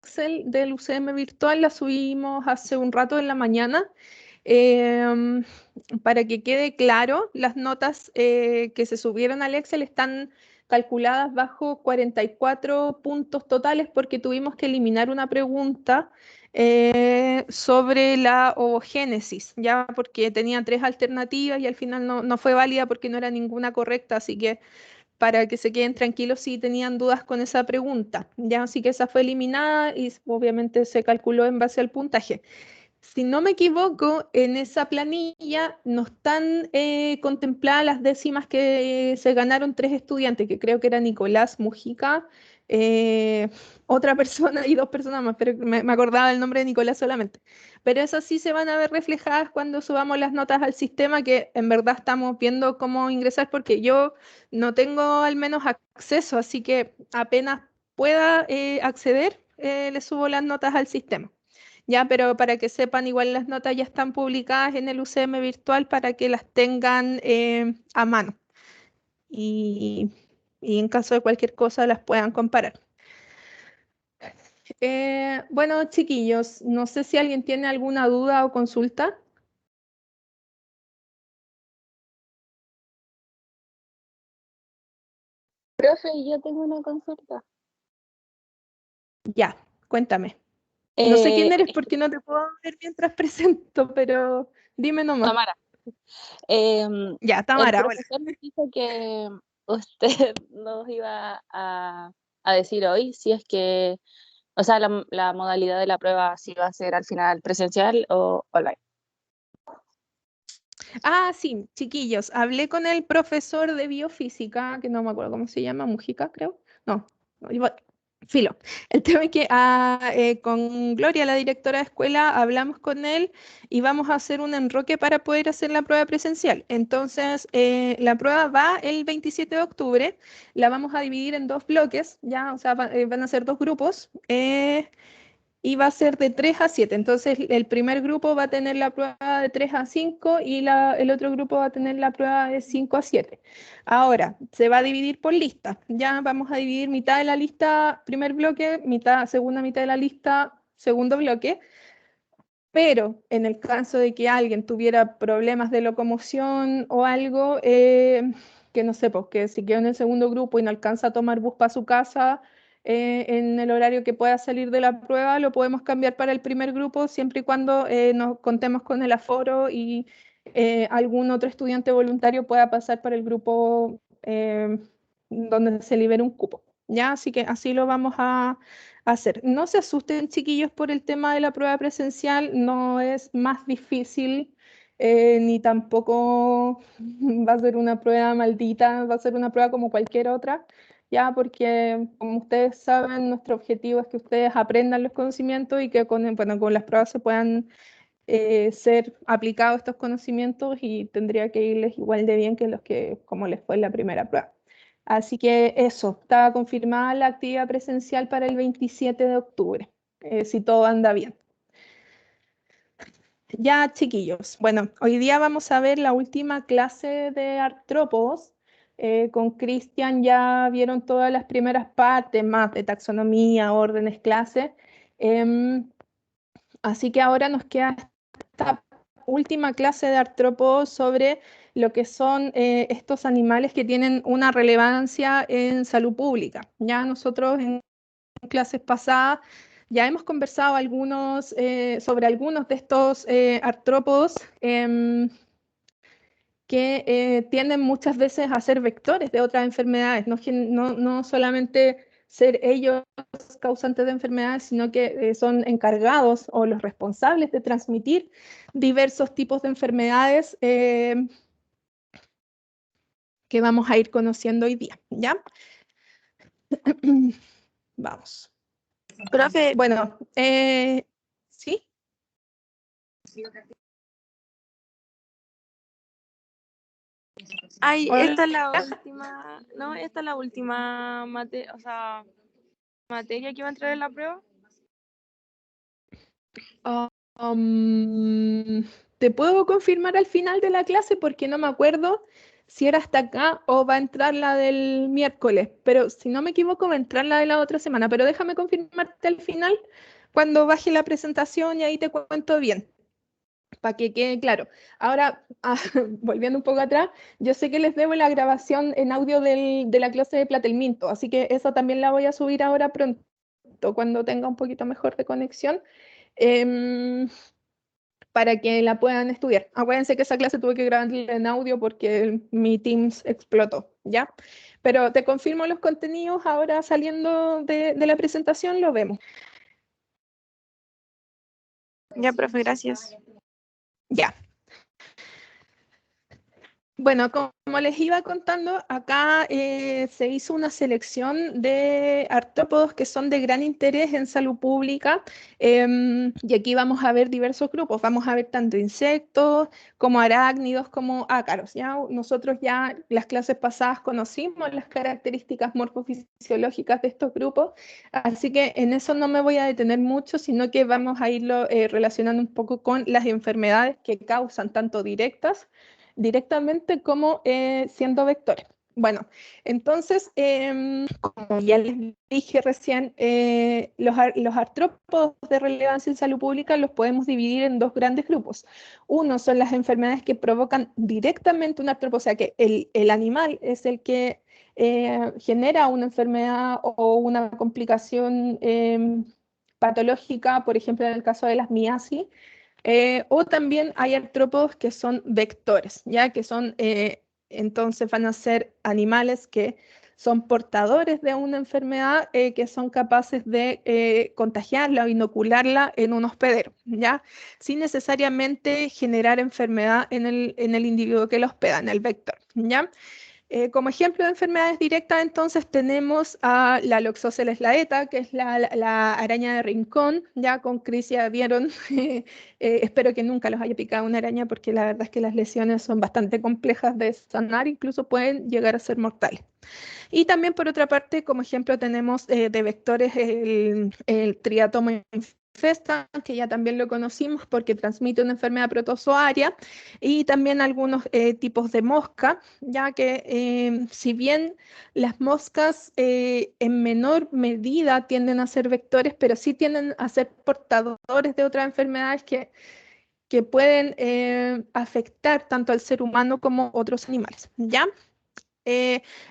Excel del UCM virtual, la subimos hace un rato en la mañana. Para que quede claro, las notas que se subieron al Excel están calculadas bajo 44 puntos totales porque tuvimos que eliminar una pregunta sobre la ovogénesis, ya porque tenía 3 alternativas y al final no fue válida porque no era ninguna correcta, así que para que se queden tranquilos si tenían dudas con esa pregunta, ya así que esa fue eliminada y obviamente se calculó en base al puntaje. Si no me equivoco, en esa planilla no están contempladas las décimas que se ganaron 3 estudiantes, que creo que era Nicolás Mujica, eh, otra persona y 2 personas más, pero me acordaba el nombre de Nicolás solamente. Pero esas sí se van a ver reflejadas cuando subamos las notas al sistema, que en verdad estamos viendo cómo ingresar, porque yo no tengo al menos acceso, así que apenas pueda acceder, le subo las notas al sistema. Ya, pero para que sepan, igual las notas ya están publicadas en el UCM virtual para que las tengan a mano y, y en caso de cualquier cosa las puedan comparar. Bueno, chiquillos, no sé si alguien tiene alguna duda o consulta. Profe, yo tengo una consulta. Ya, cuéntame. No sé quién Eh, eres porque no te puedo ver mientras presento, pero dime nomás. Tamara, Ya, el Tamara, hola. profesor nos dijo que usted nos iba a decir hoy si es que, o sea, la modalidad de la prueba si va a ser al final presencial o online. Ah, sí, chiquillos, hablé con el profesor de biofísica, que no me acuerdo cómo se llama, Mujica, creo. No, filo. El tema es que con Gloria, la directora de escuela, hablamos con él y vamos a hacer un enroque para poder hacer la prueba presencial. Entonces, la prueba va el 27 de octubre, la vamos a dividir en 2 bloques, ya, o sea, van a ser 2 grupos. Y va a ser de 3 a 7. Entonces, el primer grupo va a tener la prueba de 3 a 5 y el otro grupo va a tener la prueba de 5 a 7. Ahora, se va a dividir por lista. Ya vamos a dividir mitad de la lista, primer bloque, segunda mitad de la lista, segundo bloque. Pero en el caso de que alguien tuviera problemas de locomoción o algo, que no sé, pues que si quedó en el segundo grupo y no alcanza a tomar bus para su casa en el horario que pueda salir de la prueba, lo podemos cambiar para el primer grupo siempre y cuando nos contemos con el aforo y algún otro estudiante voluntario pueda pasar para el grupo donde se libere un cupo. ¿Ya? Así que así lo vamos a hacer. No se asusten, chiquillos, por el tema de la prueba presencial, no es más difícil, ni tampoco va a ser una prueba maldita, va a ser una prueba como cualquier otra, ya, porque como ustedes saben, nuestro objetivo es que ustedes aprendan los conocimientos y que bueno, con las pruebas se puedan ser aplicados estos conocimientos y tendría que irles igual de bien que los que como les fue en la primera prueba. Así que eso, está confirmada la actividad presencial para el 27 de octubre, si todo anda bien. Ya, chiquillos, bueno, hoy día vamos a ver la última clase de artrópodos. Con Cristian ya vieron todas las primeras partes, más de taxonomía, órdenes, clase. Así que ahora nos queda esta última clase de artrópodos sobre lo que son estos animales que tienen una relevancia en salud pública. Ya nosotros en clases pasadas ya hemos conversado sobre algunos de estos artrópodos que tienden muchas veces a ser vectores de otras enfermedades, no solamente ser ellos causantes de enfermedades, sino que son encargados o los responsables de transmitir diversos tipos de enfermedades que vamos a ir conociendo hoy día, ¿ya? Vamos. Profe, Bueno, ¿sí? ay, Hola. esta es la última, no, esta es la última materia que va a entrar en la prueba. Um, Te puedo confirmar al final de la clase porque no me acuerdo si era hasta acá o va a entrar la del miércoles, pero si no me equivoco va a entrar la de la otra semana, pero déjame confirmarte al final cuando baje la presentación y ahí te cuento bien, para que quede claro. Ahora, volviendo un poco atrás, yo sé que les debo la grabación en audio de la clase de Platelminto, así que esa también la voy a subir ahora pronto, cuando tenga un poquito mejor de conexión. Para que la puedan estudiar. Acuérdense que esa clase tuve que grabarla en audio porque mi Teams explotó, ¿ya? Pero te confirmo los contenidos ahora saliendo de la presentación, lo vemos. Ya, profe, gracias. Ya. Bueno, como les iba contando, acá se hizo una selección de artrópodos que son de gran interés en salud pública, y aquí vamos a ver diversos grupos, vamos a ver tanto insectos como arácnidos como ácaros. ¿Ya? Nosotros ya las clases pasadas conocimos las características morfofisiológicas de estos grupos, así que en eso no me voy a detener mucho, sino que vamos a irlo relacionando un poco con las enfermedades que causan tanto directamente como siendo vectores. Bueno, entonces, como ya les dije recién, los artrópodos de relevancia en salud pública los podemos dividir en dos grandes grupos. Uno son las enfermedades que provocan directamente un artrópodo, o sea que el animal es el que genera una enfermedad o una complicación patológica, por ejemplo, en el caso de las miasis. O también hay artrópodos que son vectores, ya que son, entonces van a ser animales que son portadores de una enfermedad que son capaces de contagiarla o inocularla en un hospedero, ya, sin necesariamente generar enfermedad en el individuo que lo hospeda, en el vector, ya. Como ejemplo de enfermedades directas, entonces tenemos a la Loxoceles laeta, que es la araña de rincón. Ya con Cris ya vieron, espero que nunca los haya picado una araña, porque la verdad es que las lesiones son bastante complejas de sanar, incluso pueden llegar a ser mortales. Y también, por otra parte, como ejemplo, tenemos de vectores el Triatoma infesta, que ya también lo conocimos porque transmite una enfermedad protozoaria, y también algunos tipos de mosca, ya que si bien las moscas en menor medida tienden a ser vectores, pero sí tienden a ser portadores de otras enfermedades que pueden afectar tanto al ser humano como otros animales, ¿ya?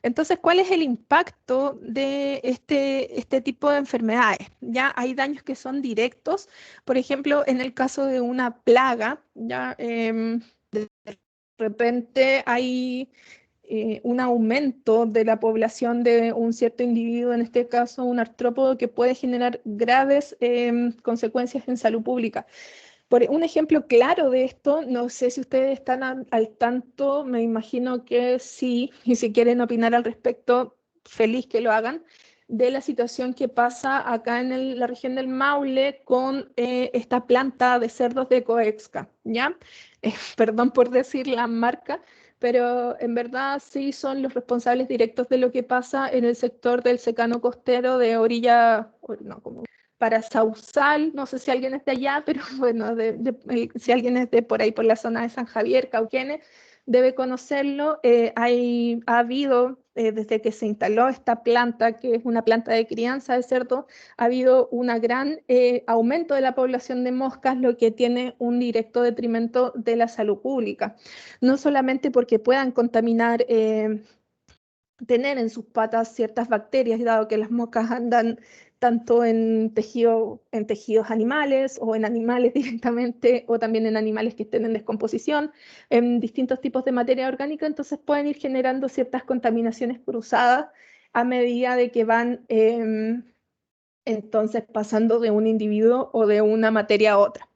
Entonces, ¿cuál es el impacto de este tipo de enfermedades? Ya hay daños que son directos, por ejemplo, en el caso de una plaga, ya de repente hay un aumento de la población de un cierto individuo, en este caso un artrópodo, que puede generar graves consecuencias en salud pública. Por un ejemplo claro de esto, no sé si ustedes están al tanto, me imagino que sí, y si quieren opinar al respecto, feliz que lo hagan, de la situación que pasa acá en la región del Maule con esta planta de cerdos de Coexca, ¿ya? Perdón por decir la marca, pero en verdad sí son los responsables directos de lo que pasa en el sector del secano costero de orilla, no, como para Sausal, no sé si alguien es de allá, pero bueno, si alguien es de por ahí, por la zona de San Javier, Cauquenes, debe conocerlo. Ha habido, desde que se instaló esta planta, que es una planta de crianza de cerdo, ha habido un gran aumento de la población de moscas, lo que tiene un directo detrimento de la salud pública. No solamente porque puedan contaminar, tener en sus patas ciertas bacterias, dado que las moscas andan tanto en tejidos animales o en animales directamente, o también en animales que estén en descomposición, en distintos tipos de materia orgánica, entonces pueden ir generando ciertas contaminaciones cruzadas a medida de que van entonces pasando de un individuo o de una materia a otra.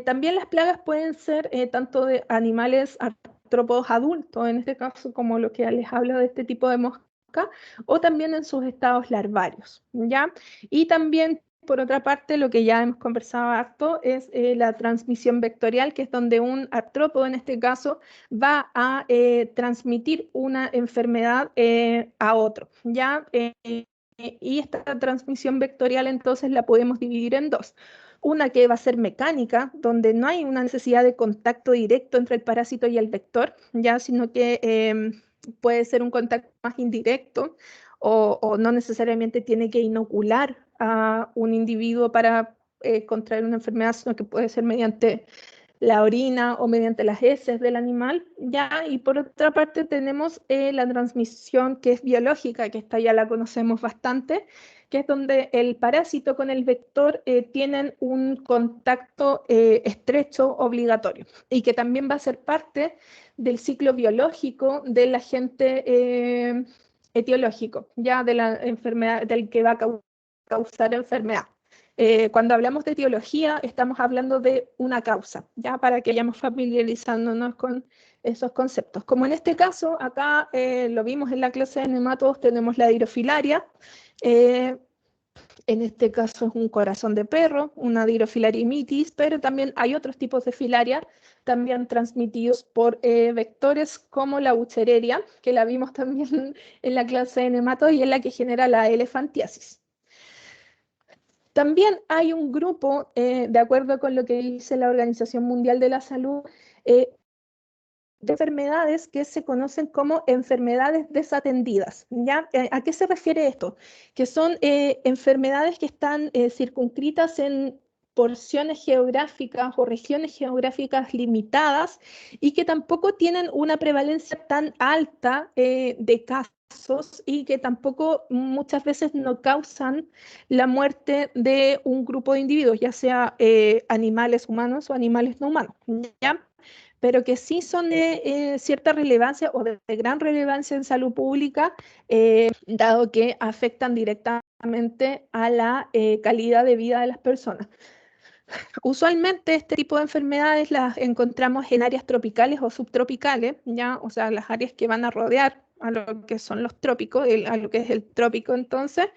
También las plagas pueden ser tanto de animales artrópodos adultos, en este caso como lo que les hablo de este tipo de mosca, o también en sus estados larvarios, ¿ya? Y también, por otra parte, lo que ya hemos conversado harto es la transmisión vectorial, que es donde un artrópodo, en este caso, va a transmitir una enfermedad a otro, ¿ya? y esta transmisión vectorial entonces la podemos dividir en dos. Una que va a ser mecánica, donde no hay una necesidad de contacto directo entre el parásito y el vector, ya, sino que puede ser un contacto más indirecto o no necesariamente tiene que inocular a un individuo para contraer una enfermedad, sino que puede ser mediante la orina o mediante las heces del animal, ya, y por otra parte tenemos la transmisión que es biológica, que esta ya la conocemos bastante, que es donde el parásito con el vector tienen un contacto estrecho obligatorio y que también va a ser parte del ciclo biológico del agente etiológico, ya de la enfermedad, del que va a causar enfermedad. Cuando hablamos de etiología, estamos hablando de una causa, ya para que vayamos familiarizándonos con esos conceptos. Como en este caso, acá lo vimos en la clase de nematodos, tenemos la dirofilaria, en este caso es un corazón de perro, una dirofilaria mitis, pero también hay otros tipos de filaria, también transmitidos por vectores como la Buchereria, que la vimos también en la clase de nematodos y es la que genera la elefantiasis. También hay un grupo, de acuerdo con lo que dice la Organización Mundial de la Salud, de enfermedades que se conocen como enfermedades desatendidas, ¿ya? ¿A qué se refiere esto? Que son enfermedades que están circunscritas en porciones geográficas o regiones geográficas limitadas y que tampoco tienen una prevalencia tan alta de casos y que tampoco muchas veces no causan la muerte de un grupo de individuos, ya sea animales humanos o animales no humanos, ¿ya? Pero que sí son de cierta relevancia o de gran relevancia en salud pública, dado que afectan directamente a la calidad de vida de las personas. Usualmente este tipo de enfermedades las encontramos en áreas tropicales o subtropicales, ¿ya? O sea, las áreas que van a rodear a lo que son los trópicos, a lo que es el trópico entonces,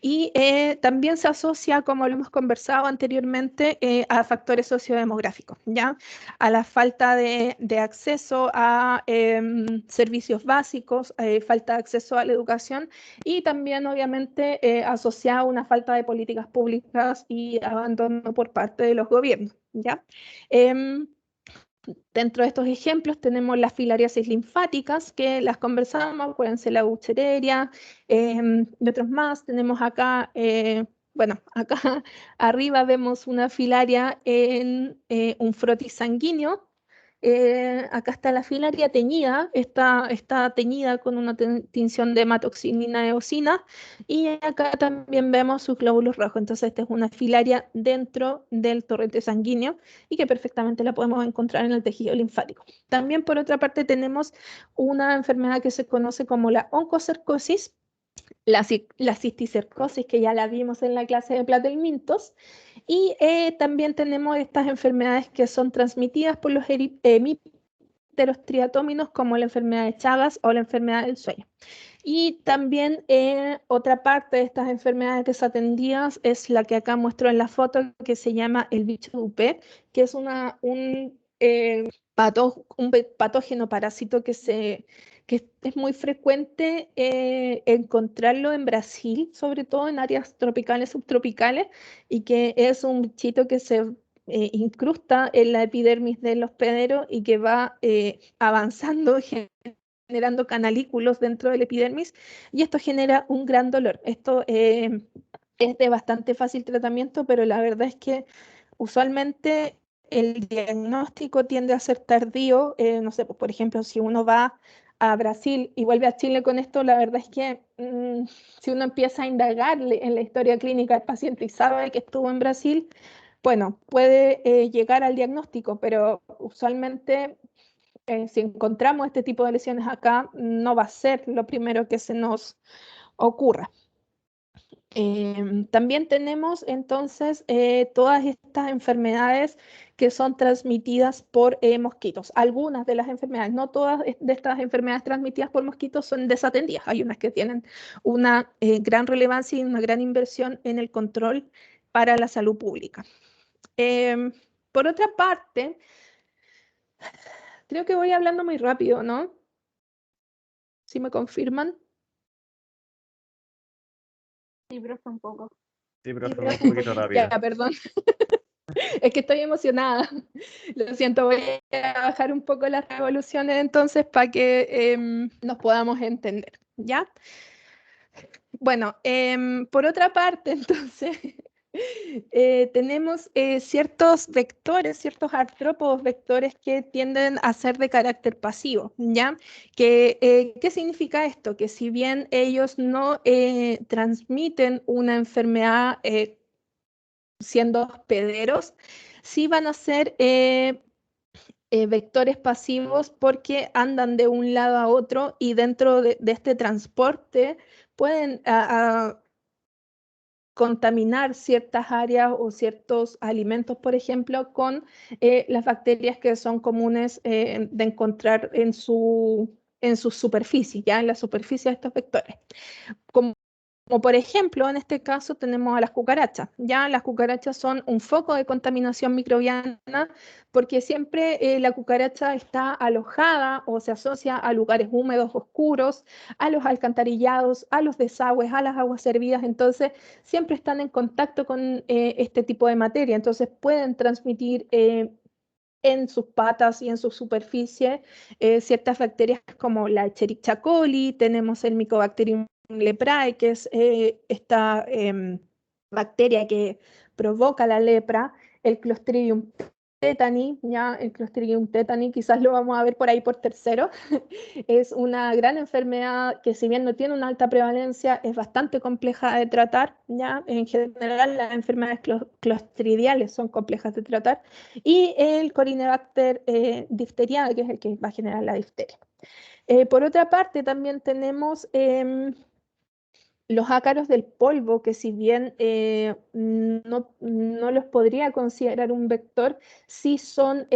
y también se asocia, como lo hemos conversado anteriormente, a factores sociodemográficos, ¿ya? A la falta de acceso a servicios básicos, falta de acceso a la educación y también, obviamente, asociado a una falta de políticas públicas y abandono por parte de los gobiernos, ¿ya? Dentro de estos ejemplos tenemos las filariasis linfáticas, que las conversamos, pueden ser la Buchereria y otros más. Tenemos acá, bueno, acá arriba vemos una filaria en un frotis sanguíneo. Acá está la filaria teñida, está teñida con una tinción de hematoxilina eosina y acá también vemos sus glóbulos rojos. Entonces esta es una filaria dentro del torrente sanguíneo y que perfectamente la podemos encontrar en el tejido linfático. También por otra parte tenemos una enfermedad que se conoce como la oncocercosis, la cisticercosis, que ya la vimos en la clase de Platelmintos, y también tenemos estas enfermedades que son transmitidas por los hemípteros triatóminos, como la enfermedad de Chagas o la enfermedad del sueño. Y también otra parte de estas enfermedades desatendidas es la que acá muestro en la foto, que se llama el bicho Dupé, que es un patógeno parásito que es muy frecuente encontrarlo en Brasil, sobre todo en áreas tropicales, subtropicales, y que es un bichito que se incrusta en la epidermis del hospedero y que va avanzando, generando canalículos dentro del epidermis, y esto genera un gran dolor. Esto es de bastante fácil tratamiento, pero la verdad es que usualmente el diagnóstico tiende a ser tardío. No sé, pues, por ejemplo, si uno va a Brasil y vuelve a Chile con esto, la verdad es que si uno empieza a indagar en la historia clínica del paciente y sabe que estuvo en Brasil, bueno, puede llegar al diagnóstico, pero usualmente si encontramos este tipo de lesiones acá, no va a ser lo primero que se nos ocurra. También tenemos entonces todas estas enfermedades que son transmitidas por mosquitos. Algunas de las enfermedades, no todas de estas enfermedades transmitidas por mosquitos son desatendidas. Hay unas que tienen una gran relevancia y una gran inversión en el control para la salud pública. Por otra parte, creo que voy hablando muy rápido, ¿no? Si me confirman. Sí, profe, un poco. Sí, Sí, profe, un profe. poquito rápido. Ya, perdón. Es que estoy emocionada. Lo siento, voy a bajar un poco las revoluciones entonces para que nos podamos entender, ¿ya? Bueno, por otra parte, entonces, tenemos ciertos vectores, ciertos artrópodos vectores que tienden a ser de carácter pasivo, ¿ya? ¿Qué significa esto? Que si bien ellos no transmiten una enfermedad siendo hospederos, sí van a ser vectores pasivos porque andan de un lado a otro y dentro de este transporte pueden contaminar ciertas áreas o ciertos alimentos, por ejemplo, con las bacterias que son comunes de encontrar en su superficie, ya en la superficie de estos vectores. Como por ejemplo, en este caso tenemos a las cucarachas. Ya las cucarachas son un foco de contaminación microbiana porque siempre la cucaracha está alojada o se asocia a lugares húmedos, oscuros, a los alcantarillados, a los desagües, a las aguas servidas. Entonces, siempre están en contacto con este tipo de materia. Entonces, pueden transmitir en sus patas y en su superficie ciertas bacterias como la Escherichia coli, tenemos el Mycobacterium leprae, que es esta bacteria que provoca la lepra, el Clostridium tetani, ya el Clostridium tetani quizás lo vamos a ver por ahí por tercero, es una gran enfermedad que si bien no tiene una alta prevalencia, es bastante compleja de tratar, ya en general las enfermedades clostridiales son complejas de tratar, y el Corynebacter difteriae, que es el que va a generar la difteria. Por otra parte, también tenemos los ácaros del polvo, que si bien no los podría considerar un vector, sí son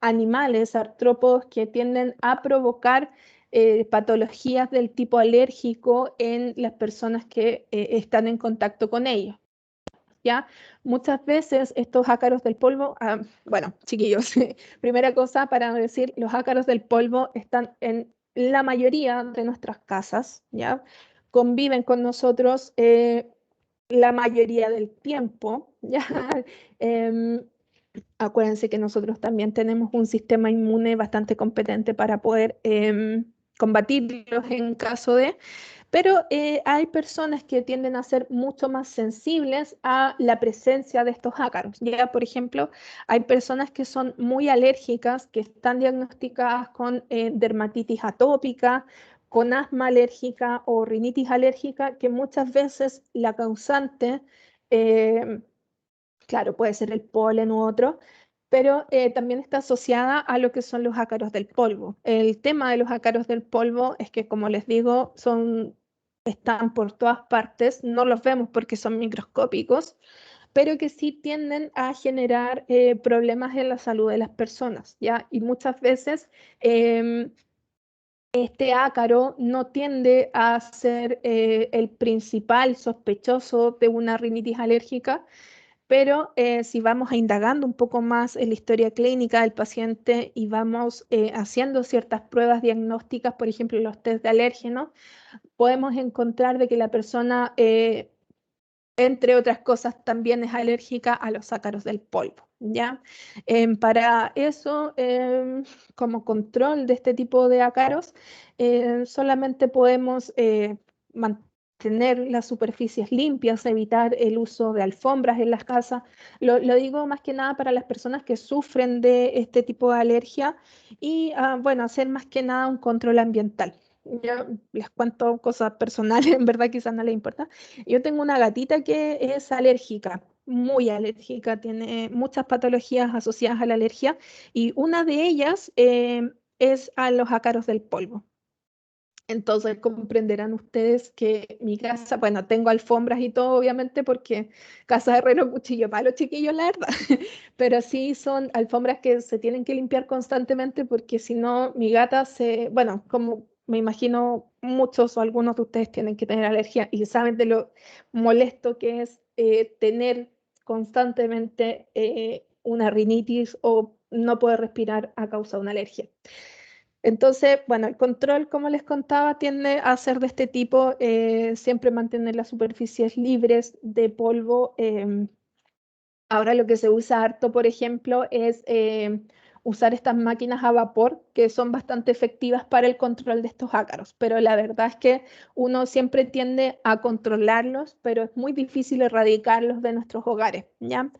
animales, artrópodos que tienden a provocar patologías del tipo alérgico en las personas que están en contacto con ellos. ¿Ya? Muchas veces estos ácaros del polvo, bueno, chiquillos, primera cosa para decir, los ácaros del polvo están en la mayoría de nuestras casas, ¿ya? Conviven con nosotros la mayoría del tiempo, ¿ya? Em, Acuérdense que nosotros también tenemos un sistema inmune bastante competente para poder combatirlos en caso de, pero hay personas que tienden a ser mucho más sensibles a la presencia de estos ácaros. Ya, por ejemplo, hay personas que son muy alérgicas, que están diagnosticadas con dermatitis atópica, con asma alérgica o rinitis alérgica, que muchas veces la causante, claro, puede ser el polen u otro, pero también está asociada a lo que son los ácaros del polvo. El tema de los ácaros del polvo es que, como les digo, están por todas partes, no los vemos porque son microscópicos, pero que sí tienden a generar problemas en la salud de las personas, ¿ya? Y muchas veces este ácaro no tiende a ser el principal sospechoso de una rinitis alérgica, pero si vamos a indagando un poco más en la historia clínica del paciente y vamos haciendo ciertas pruebas diagnósticas, por ejemplo, los test de alérgenos, podemos encontrar de que la persona, entre otras cosas, también es alérgica a los ácaros del polvo, ¿ya? Para eso, como control de este tipo de ácaros, solamente podemos mantener las superficies limpias, evitar el uso de alfombras en las casas. Lo digo más que nada para las personas que sufren de este tipo de alergia y, bueno, hacer más que nada un control ambiental. Yo les cuento cosas personales, en verdad quizás no les importa. Yo tengo una gatita que es alérgica, muy alérgica, tiene muchas patologías asociadas a la alergia y una de ellas es a los ácaros del polvo. Entonces comprenderán ustedes que mi casa, bueno, tengo alfombras y todo, obviamente, porque casa de herrero, cuchillo malo, chiquillos, la verdad. Pero sí son alfombras que se tienen que limpiar constantemente porque si no, mi gata bueno, como me imagino muchos o algunos de ustedes tienen que tener alergia y saben de lo molesto que es tener constantemente una rinitis o no poder respirar a causa de una alergia. Entonces, bueno, el control, como les contaba, tiende a ser de este tipo, siempre mantener las superficies libres de polvo. Ahora lo que se usa harto, por ejemplo, es usar estas máquinas a vapor que son bastante efectivas para el control de estos ácaros, pero la verdad es que uno siempre tiende a controlarlos, pero es muy difícil erradicarlos de nuestros hogares, ¿ya?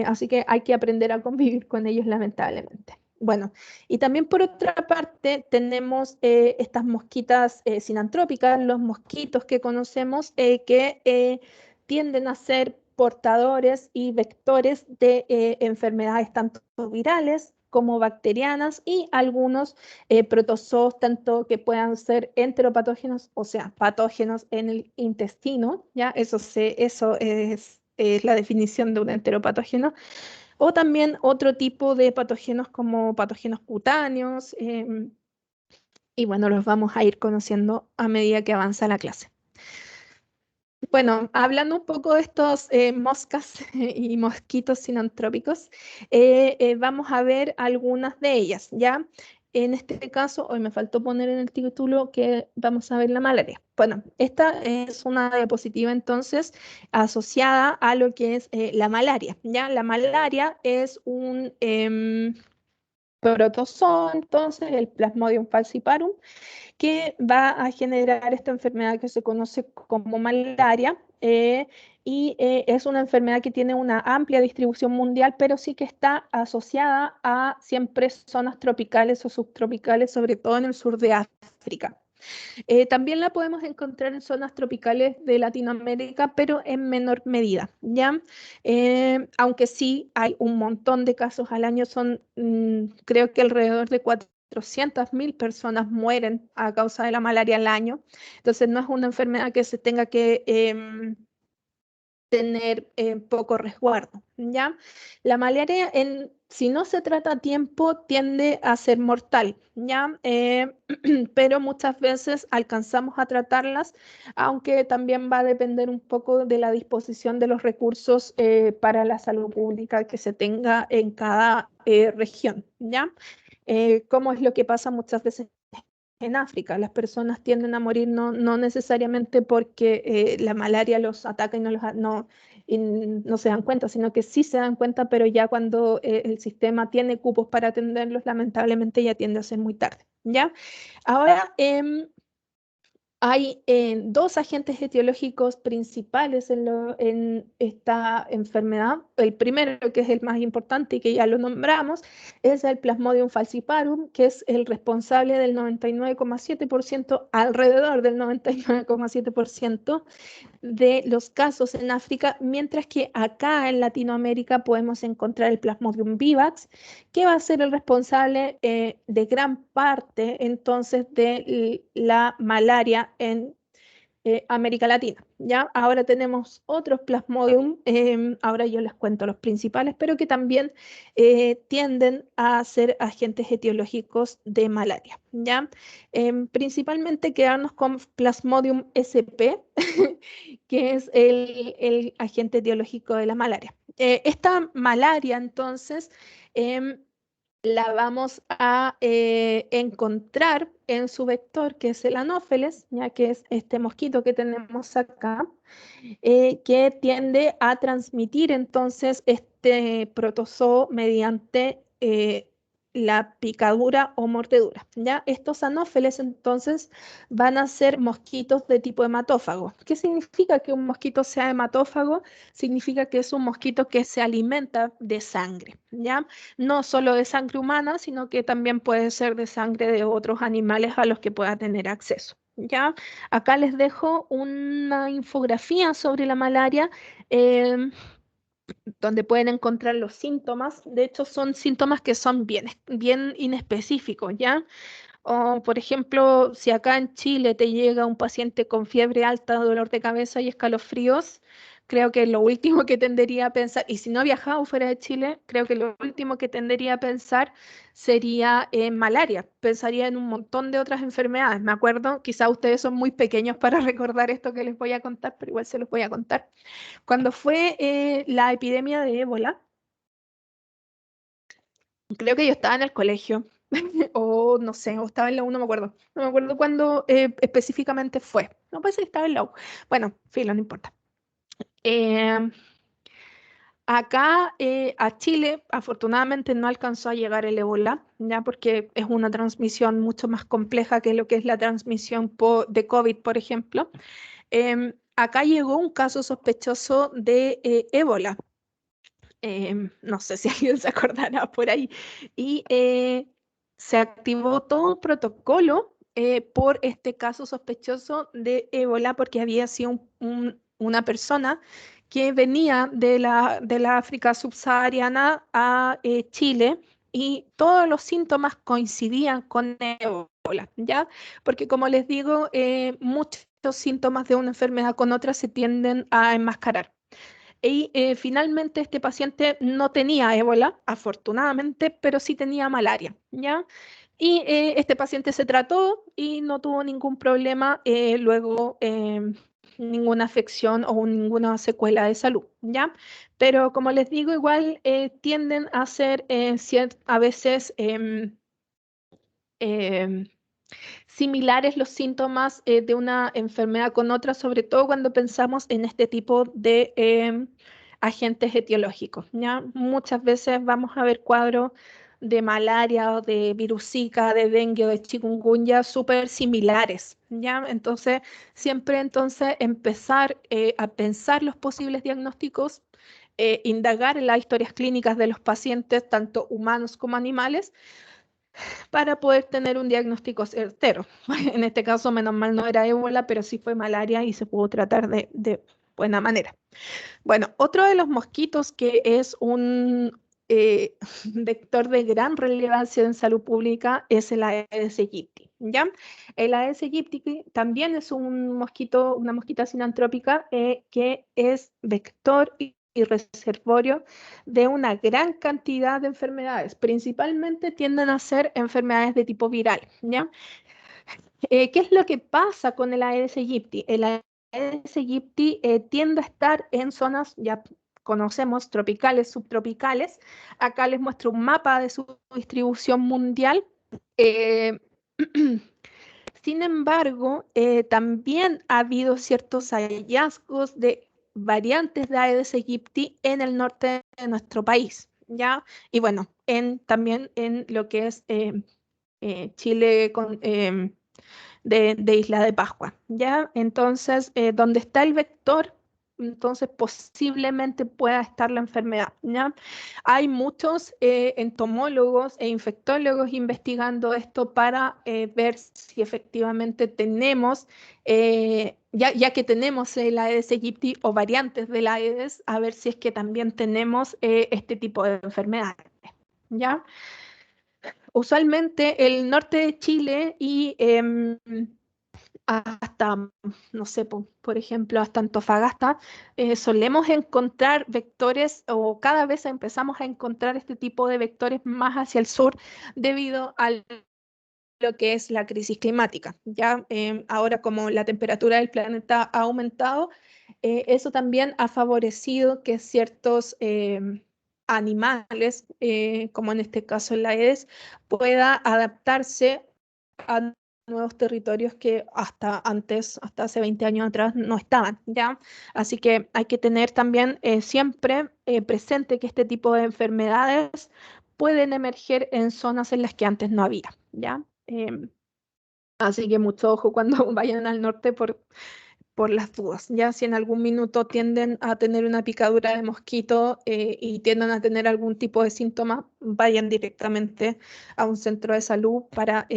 Así que hay que aprender a convivir con ellos, lamentablemente. Bueno, y también por otra parte tenemos estas mosquitas sinantrópicas, los mosquitos que conocemos que tienden a ser portadores y vectores de enfermedades tanto virales como bacterianas y algunos protozoos tanto que puedan ser enteropatógenos, o sea, patógenos en el intestino, ¿ya? Eso es la definición de un enteropatógeno, o también otro tipo de patógenos como patógenos cutáneos, y bueno, los vamos a ir conociendo a medida que avanza la clase. Bueno, hablando un poco de estos moscas y mosquitos sinantrópicos, vamos a ver algunas de ellas, ¿ya? En este caso, hoy me faltó poner en el título que vamos a ver la malaria. Bueno, esta es una diapositiva entonces asociada a lo que es la malaria, ¿ya? La malaria es un protozoo, entonces, el Plasmodium falciparum, que va a generar esta enfermedad que se conoce como malaria. Es una enfermedad que tiene una amplia distribución mundial, pero sí que está asociada a siempre zonas tropicales o subtropicales, sobre todo en el sur de África. También la podemos encontrar en zonas tropicales de Latinoamérica, pero en menor medida, ¿ya? Aunque sí hay un montón de casos al año, creo que alrededor de 400.000 personas mueren a causa de la malaria al año. Entonces no es una enfermedad que se tenga que tener poco resguardo, ¿ya? La malaria, si no se trata a tiempo, tiende a ser mortal, ¿ya? Pero muchas veces alcanzamos a tratarlas, aunque también va a depender un poco de la disposición de los recursos para la salud pública que se tenga en cada región, ¿ya? Como es lo que pasa muchas veces en África. Las personas tienden a morir no necesariamente porque la malaria los ataca y no se dan cuenta, sino que sí se dan cuenta, pero ya cuando el sistema tiene cupos para atenderlos, lamentablemente ya tiende a ser muy tarde, ¿ya? Ahora, hay dos agentes etiológicos principales en esta enfermedad. El primero, que es el más importante y que ya lo nombramos, es el Plasmodium falciparum, que es el responsable del 99,7%, alrededor del 99,7% de los casos en África, mientras que acá en Latinoamérica podemos encontrar el Plasmodium vivax, que va a ser el responsable de gran parte entonces de la malaria en América Latina. ¿Ya? Ahora tenemos otros Plasmodium, ahora yo les cuento los principales, pero que también tienden a ser agentes etiológicos de malaria. ¿Ya? Principalmente quedarnos con Plasmodium SP, que es el agente etiológico de la malaria. Esta malaria, entonces, la vamos a encontrar en su vector, que es el anófeles, ya que es este mosquito que tenemos acá, que tiende a transmitir entonces este protozoo mediante la picadura o mordedura, ¿ya? Estos anófeles entonces van a ser mosquitos de tipo hematófago. ¿Qué significa que un mosquito sea hematófago? Significa que es un mosquito que se alimenta de sangre, ¿ya? No solo de sangre humana, sino que también puede ser de sangre de otros animales a los que pueda tener acceso, ¿ya? Acá les dejo una infografía sobre la malaria, em, donde pueden encontrar los síntomas. De hecho, son síntomas que son bien inespecíficos, ¿ya? O, por ejemplo, si acá en Chile te llega un paciente con fiebre alta, dolor de cabeza y escalofríos, creo que lo último que tendería a pensar, y si no ha viajado fuera de Chile, creo que lo último que tendería a pensar sería en malaria. Pensaría en un montón de otras enfermedades. Me acuerdo, quizá ustedes son muy pequeños para recordar esto que les voy a contar, pero igual se los voy a contar. Cuando fue la epidemia de ébola, creo que yo estaba en el colegio. o no sé, o estaba en la U, no me acuerdo. No me acuerdo cuándo específicamente fue. No parece que estaba en la U. Bueno, filo, no importa. Eh, Acá a Chile, afortunadamente, no alcanzó a llegar el ébola, ya porque es una transmisión mucho más compleja que lo que es la transmisión de COVID, por ejemplo. Acá llegó un caso sospechoso de ébola. No sé si alguien se acordará por ahí. Y se activó todo un protocolo por este caso sospechoso de ébola porque había sido una persona que venía de la África subsahariana a Chile y todos los síntomas coincidían con ébola, ¿ya? Porque como les digo, muchos síntomas de una enfermedad con otra se tienden a enmascarar. Y finalmente este paciente no tenía ébola, afortunadamente, pero sí tenía malaria, ¿ya? Y este paciente se trató y no tuvo ningún problema, luego ninguna afección o ninguna secuela de salud, ¿ya? Pero como les digo, igual tienden a ser a veces em, similares los síntomas de una enfermedad con otra, sobre todo cuando pensamos en este tipo de agentes etiológicos, ¿ya? Muchas veces vamos a ver cuadros de malaria o de virus Zika, de dengue o de chikungunya súper similares, ¿ya? Entonces, siempre entonces empezar a pensar los posibles diagnósticos, indagar en las historias clínicas de los pacientes, tanto humanos como animales, para poder tener un diagnóstico certero. En este caso, menos mal no era ébola, pero sí fue malaria y se pudo tratar de buena manera. Bueno, otro de los mosquitos que es un vector de gran relevancia en salud pública es el Aedes aegypti, ¿ya? El Aedes aegypti también es un mosquito, una mosquita sinantrópica que es vector y reservorio de una gran cantidad de enfermedades. Principalmente tienden a ser enfermedades de tipo viral, ¿ya? ¿Qué es lo que pasa con el Aedes aegypti? El Aedes aegypti tiende a estar en zonas, ya conocemos, tropicales, subtropicales. Acá les muestro un mapa de su distribución mundial. Eh, Sin embargo, también ha habido ciertos hallazgos de variantes de Aedes aegypti en el norte de nuestro país, ¿ya? Y bueno, también en lo que es Chile de Isla de Pascua, ¿ya? Entonces, donde está el vector, entonces posiblemente pueda estar la enfermedad, ¿ya? Hay muchos entomólogos e infectólogos investigando esto para ver si efectivamente tenemos, ya que tenemos el Aedes aegypti o variantes del Aedes, a ver si es que también tenemos este tipo de enfermedades, ¿ya? Usualmente el norte de Chile y hasta, no sé, por ejemplo, hasta Antofagasta, solemos encontrar vectores o cada vez empezamos a encontrar este tipo de vectores más hacia el sur debido a lo que es la crisis climática. Ya ahora como la temperatura del planeta ha aumentado, eso también ha favorecido que ciertos animales, como en este caso el Aedes, pueda adaptarse a nuevos territorios que hasta antes, hasta hace 20 años atrás, no estaban, ¿ya? Así que hay que tener también siempre presente que este tipo de enfermedades pueden emerger en zonas en las que antes no había, ¿ya? Así que mucho ojo cuando vayan al norte por las dudas. Ya si en algún minuto tienden a tener una picadura de mosquito y tienden a tener algún tipo de síntoma, vayan directamente a un centro de salud para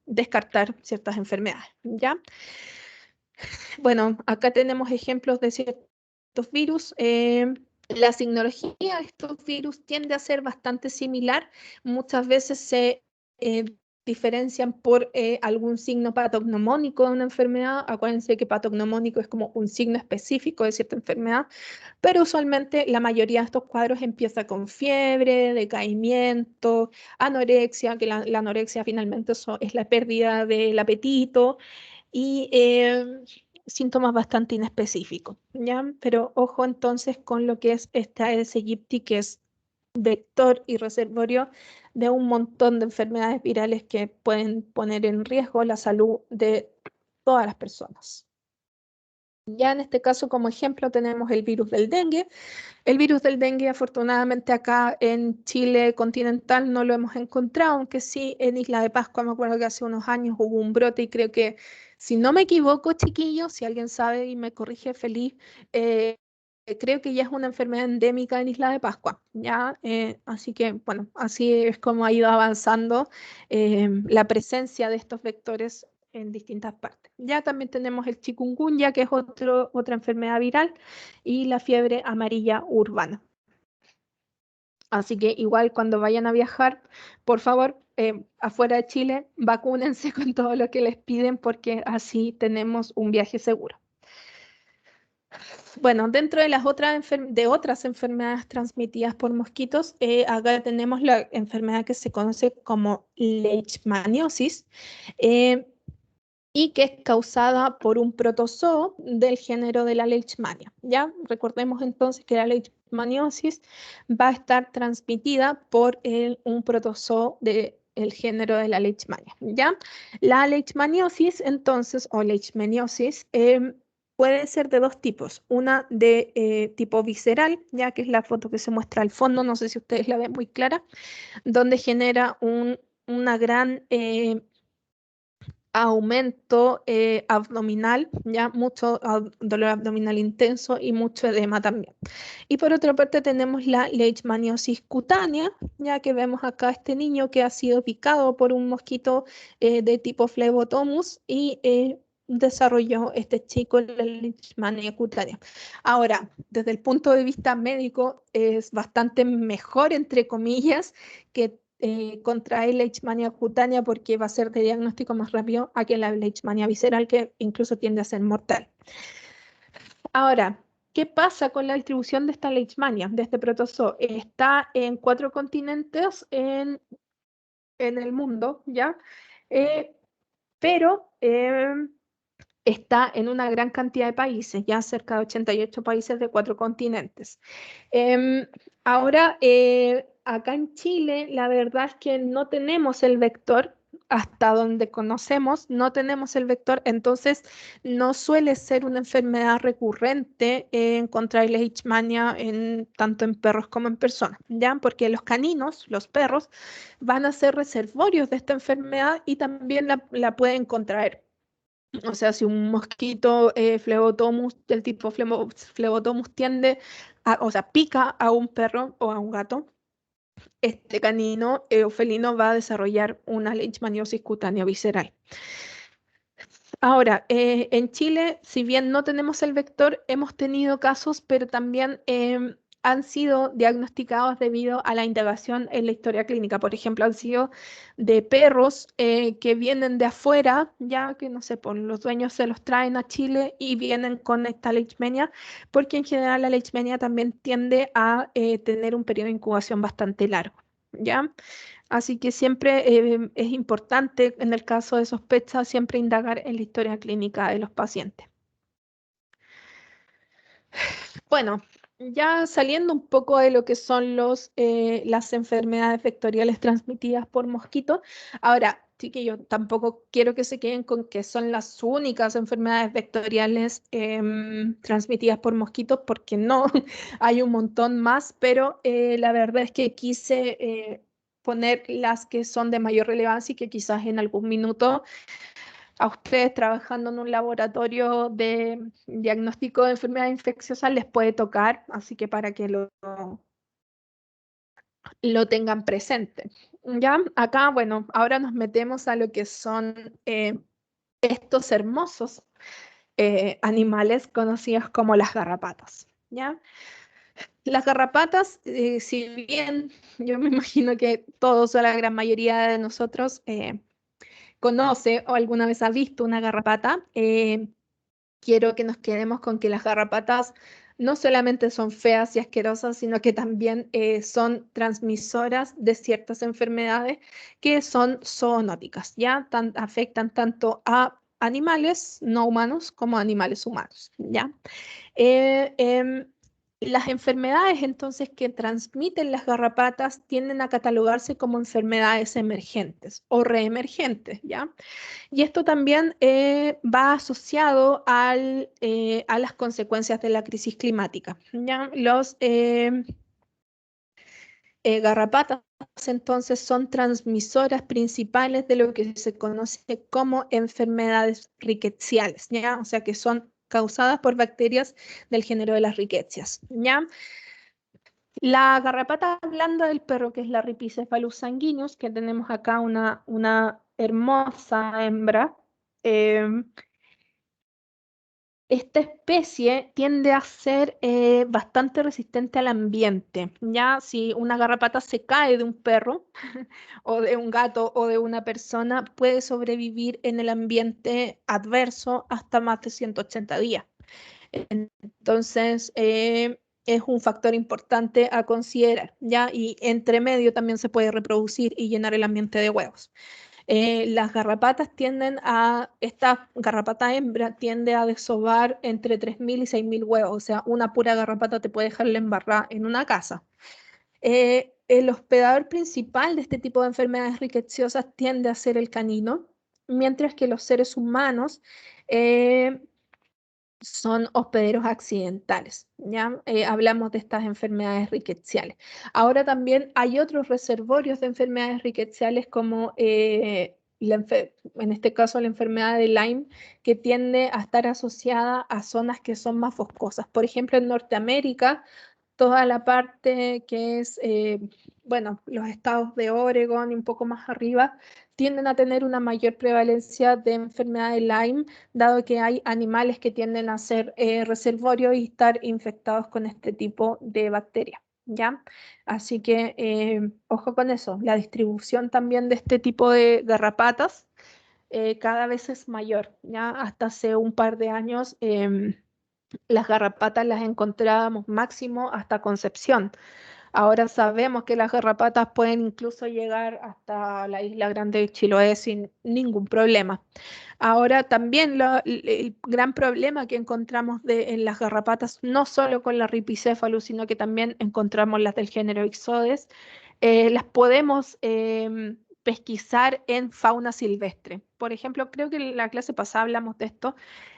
descartar ciertas enfermedades. ¿Ya? Bueno, acá tenemos ejemplos de ciertos virus. La signología de estos virus tiende a ser bastante similar. Muchas veces se eh, diferencian por algún signo patognomónico de una enfermedad. Acuérdense que patognomónico es como un signo específico de cierta enfermedad, pero usualmente la mayoría de estos cuadros empieza con fiebre, decaimiento, anorexia, que la anorexia finalmente es la pérdida del apetito y síntomas bastante inespecíficos, ¿ya? Pero ojo entonces con lo que es esta Aedes aegypti, que es vector y reservorio de un montón de enfermedades virales que pueden poner en riesgo la salud de todas las personas. Ya en este caso, como ejemplo, tenemos el virus del dengue. El virus del dengue, afortunadamente, acá en Chile continental no lo hemos encontrado, aunque sí en Isla de Pascua, me acuerdo que hace unos años hubo un brote y creo que, si no me equivoco, chiquillos, si alguien sabe y me corrige, feliz, creo que ya es una enfermedad endémica en Isla de Pascua, ¿ya? Así que, bueno, así es como ha ido avanzando la presencia de estos vectores en distintas partes. Ya también tenemos el chikungunya, que es otra enfermedad viral, y la fiebre amarilla urbana. Así que igual cuando vayan a viajar, por favor, afuera de Chile, vacúnense con todo lo que les piden porque así tenemos un viaje seguro. Bueno, dentro de las otras enfermedades transmitidas por mosquitos, acá tenemos la enfermedad que se conoce como leishmaniosis, eh, y que es causada por un protozoo del género de la Leishmania. ¿Ya? Recordemos entonces que la leishmaniosis va a estar transmitida por un protozoo del género de la Leishmania. ¿Ya? La leishmaniosis, entonces, o leishmaniosis, puede ser de dos tipos. Una de tipo visceral, ya que es la foto que se muestra al fondo, no sé si ustedes la ven muy clara, donde genera una gran aumento abdominal, ya mucho dolor abdominal intenso y mucho edema también. Y por otra parte tenemos la leishmaniosis cutánea, ya que vemos acá este niño que ha sido picado por un mosquito de tipo Phlebotomus y desarrolló este chico la leishmania cutánea. Ahora, desde el punto de vista médico, es bastante mejor, entre comillas, que contraer leishmania cutánea porque va a ser de diagnóstico más rápido a que la leishmania visceral, que incluso tiende a ser mortal. Ahora, ¿qué pasa con la distribución de esta leishmania, de este protozoo? Está en 4 continentes en el mundo, ¿ya? Pero está en una gran cantidad de países, ya cerca de 88 países de 4 continentes. Ahora, acá en Chile, la verdad es que no tenemos el vector, hasta donde conocemos, no tenemos el vector, entonces no suele ser una enfermedad recurrente encontrar leishmania tanto en perros como en personas, ¿ya? Porque los caninos, los perros, van a ser reservorios de esta enfermedad y también la pueden contraer. O sea, si un mosquito Phlebotomus del tipo Phlebotomus o sea, pica a un perro o a un gato, este canino o felino va a desarrollar una leishmaniosis cutánea visceral. Ahora, en Chile, si bien no tenemos el vector, hemos tenido casos, pero también han sido diagnosticados debido a la indagación en la historia clínica. Por ejemplo, han sido de perros que vienen de afuera, ya que no sé, por los dueños se los traen a Chile y vienen con esta leishmania, porque en general la leishmania también tiende a tener un periodo de incubación bastante largo, ¿ya? Así que siempre es importante, en el caso de sospecha, siempre indagar en la historia clínica de los pacientes. Bueno, ya saliendo un poco de lo que son las enfermedades vectoriales transmitidas por mosquitos, ahora, sí que yo tampoco quiero que se queden con que son las únicas enfermedades vectoriales transmitidas por mosquitos, porque no, hay un montón más, pero la verdad es que quise poner las que son de mayor relevancia y que quizás en algún minuto a ustedes trabajando en un laboratorio de diagnóstico de enfermedades infecciosas les puede tocar, así que para que lo tengan presente. Ya, acá, bueno, ahora nos metemos a lo que son estos hermosos animales conocidos como las garrapatas. ¿Ya? Las garrapatas, si bien yo me imagino que todos o la gran mayoría de nosotros conoce o alguna vez ha visto una garrapata, quiero que nos quedemos con que las garrapatas no solamente son feas y asquerosas, sino que también son transmisoras de ciertas enfermedades que son zoonóticas, ¿ya? Afectan tanto a animales no humanos como a animales humanos, ¿ya? Eh, em, Las enfermedades entonces que transmiten las garrapatas tienden a catalogarse como enfermedades emergentes o reemergentes, ¿ya? Y esto también va asociado a las consecuencias de la crisis climática, ¿ya? Los garrapatas entonces son transmisoras principales de lo que se conoce como enfermedades rickettsiales, ¿ya? O sea que son causadas por bacterias del género de las rickettsias, ¿ya? La garrapata blanda del perro, que es la Ripicephalus sanguineus, que tenemos acá una hermosa hembra, eh, esta especie tiende a ser bastante resistente al ambiente. Ya si una garrapata se cae de un perro o de un gato o de una persona, puede sobrevivir en el ambiente adverso hasta más de 180 días. Entonces, es un factor importante a considerar, ¿ya? Y entre medio también se puede reproducir y llenar el ambiente de huevos. Las garrapatas esta garrapata hembra tiende a desovar entre 3.000 y 6.000 huevos, o sea, una pura garrapata te puede dejarla embarrada en una casa. El hospedador principal de este tipo de enfermedades rickettsiosas tiende a ser el canino, mientras que los seres humanos eh, son hospederos accidentales, ¿ya? Hablamos de estas enfermedades rickettsiales. Ahora también hay otros reservorios de enfermedades rickettsiales como en este caso la enfermedad de Lyme, que tiende a estar asociada a zonas que son más boscosas. Por ejemplo, en Norteamérica, toda la parte que es, bueno, los estados de Oregon y un poco más arriba, tienden a tener una mayor prevalencia de enfermedad de Lyme, dado que hay animales que tienden a ser reservorios y estar infectados con este tipo de bacterias, ¿ya? Así que ojo con eso, la distribución también de este tipo de garrapatas cada vez es mayor, ¿ya? Hasta hace un par de años las garrapatas las encontrábamos máximo hasta Concepción. Ahora sabemos que las garrapatas pueden incluso llegar hasta la isla Grande de Chiloé sin ningún problema. Ahora también el gran problema que encontramos en las garrapatas, no solo con la Ripicephalus, sino que también encontramos las del género Ixodes, las podemos pesquisar en fauna silvestre. Por ejemplo, creo que en la clase pasada hablamos de esto.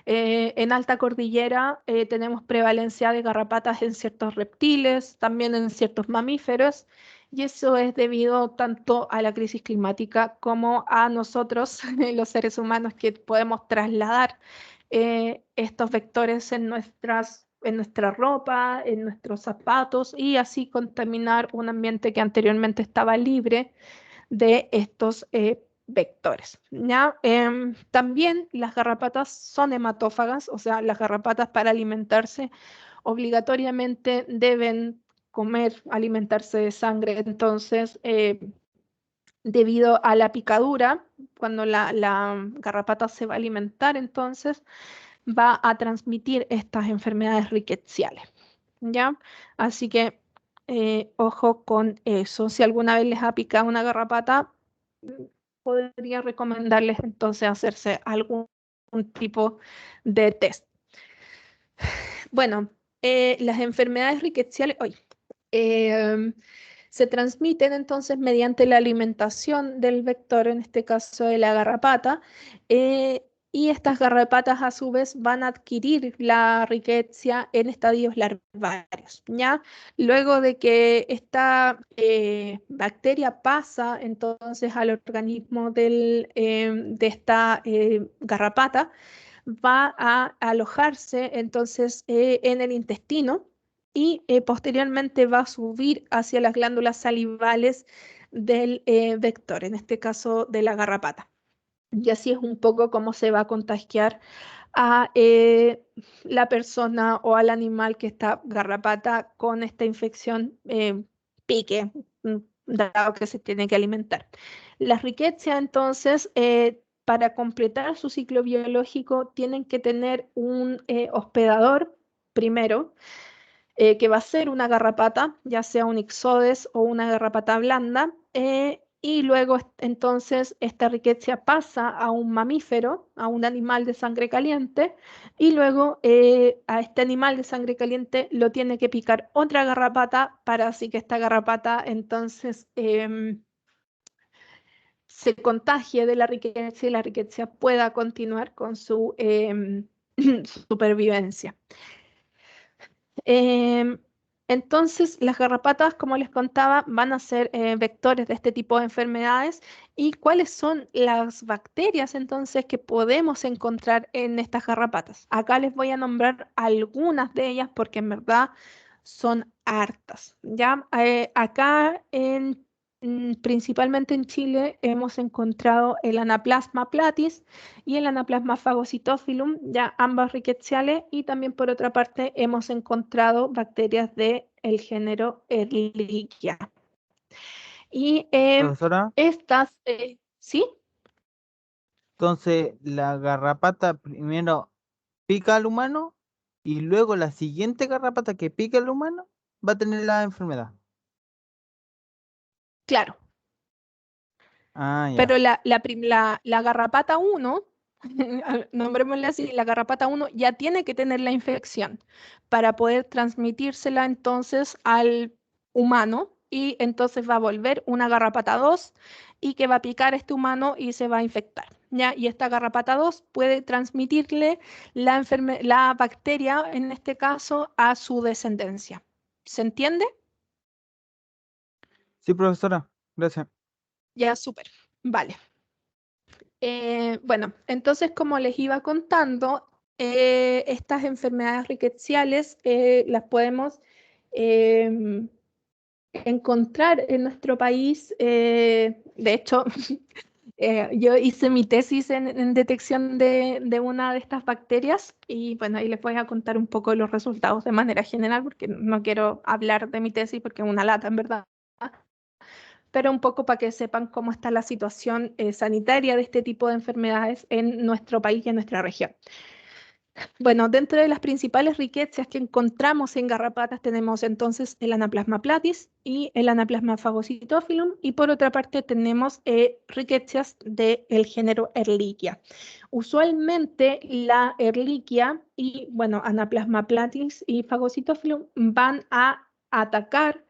En alta cordillera tenemos prevalencia de garrapatas en ciertos reptiles, también en ciertos mamíferos, y eso es debido tanto a la crisis climática como a nosotros, los seres humanos, que podemos trasladar estos vectores en nuestra ropa, en nuestros zapatos y así contaminar un ambiente que anteriormente estaba libre de estos vectores, ¿ya? También las garrapatas son hematófagas, o sea, las garrapatas para alimentarse obligatoriamente deben comer, alimentarse de sangre. Entonces, debido a la picadura, cuando la garrapata se va a alimentar, entonces va a transmitir estas enfermedades rickettsiales, ¿ya? Así que ojo con eso. Si alguna vez les ha picado una garrapata, podría recomendarles entonces hacerse algún tipo de test. Bueno, las enfermedades rickettsiales se transmiten entonces mediante la alimentación del vector, en este caso de la garrapata, y estas garrapatas a su vez van a adquirir la rickettsia en estadios larvarios, ¿ya? Luego de que esta bacteria pasa entonces al organismo de esta garrapata, va a alojarse entonces en el intestino y posteriormente va a subir hacia las glándulas salivales del vector, en este caso de la garrapata. Y así es un poco cómo se va a contagiar a la persona o al animal que está garrapata con esta infección pique, dado que se tiene que alimentar. La riqueza, entonces, para completar su ciclo biológico, tienen que tener un hospedador primero, que va a ser una garrapata, ya sea un ixodes o una garrapata blanda, y luego entonces esta rickettsia pasa a un mamífero, a un animal de sangre caliente, y luego a este animal de sangre caliente lo tiene que picar otra garrapata para así que esta garrapata entonces se contagie de la rickettsia y la rickettsia pueda continuar con su supervivencia. Entonces, las garrapatas, como les contaba, van a ser vectores de este tipo de enfermedades. ¿Y cuáles son las bacterias entonces que podemos encontrar en estas garrapatas? Acá les voy a nombrar algunas de ellas porque en verdad son hartas. ¿Ya? Acá principalmente en Chile hemos encontrado el Anaplasma platis y el Anaplasma phagocytophilum, ya ambas rickettsiales, y también por otra parte hemos encontrado bacterias del género Ehrlichia. Y Profesora, estas, ¿sí? entonces la garrapata primero pica al humano y luego la siguiente garrapata que pica al humano va a tener la enfermedad. Claro, Ah, pero ya. la garrapata 1, nombrémosle así, la garrapata 1 ya tiene que tener la infección para poder transmitírsela entonces al humano y entonces va a volver una garrapata 2 y que va a picar a este humano y se va a infectar. ¿Ya? Y esta garrapata 2 puede transmitirle la bacteria, en este caso, a su descendencia. ¿Se entiende? Sí, profesora, gracias. Ya, súper. Vale. Bueno, entonces como les iba contando, estas enfermedades rickettsiales las podemos em, encontrar en nuestro país. De hecho, yo hice mi tesis en detección de una de estas bacterias y bueno, ahí les voy a contar un poco los resultados de manera general porque no quiero hablar de mi tesis porque es una lata en verdad, pero un poco para que sepan cómo está la situación sanitaria de este tipo de enfermedades en nuestro país y en nuestra región. Bueno, dentro de las principales riquezas que encontramos en garrapatas tenemos entonces el Anaplasma platis y el Anaplasma phagocytophilum, y por otra parte tenemos riquezas del género Ehrlichia. Usualmente la Ehrlichia y, bueno, Anaplasma platis y phagocytophilum van a atacar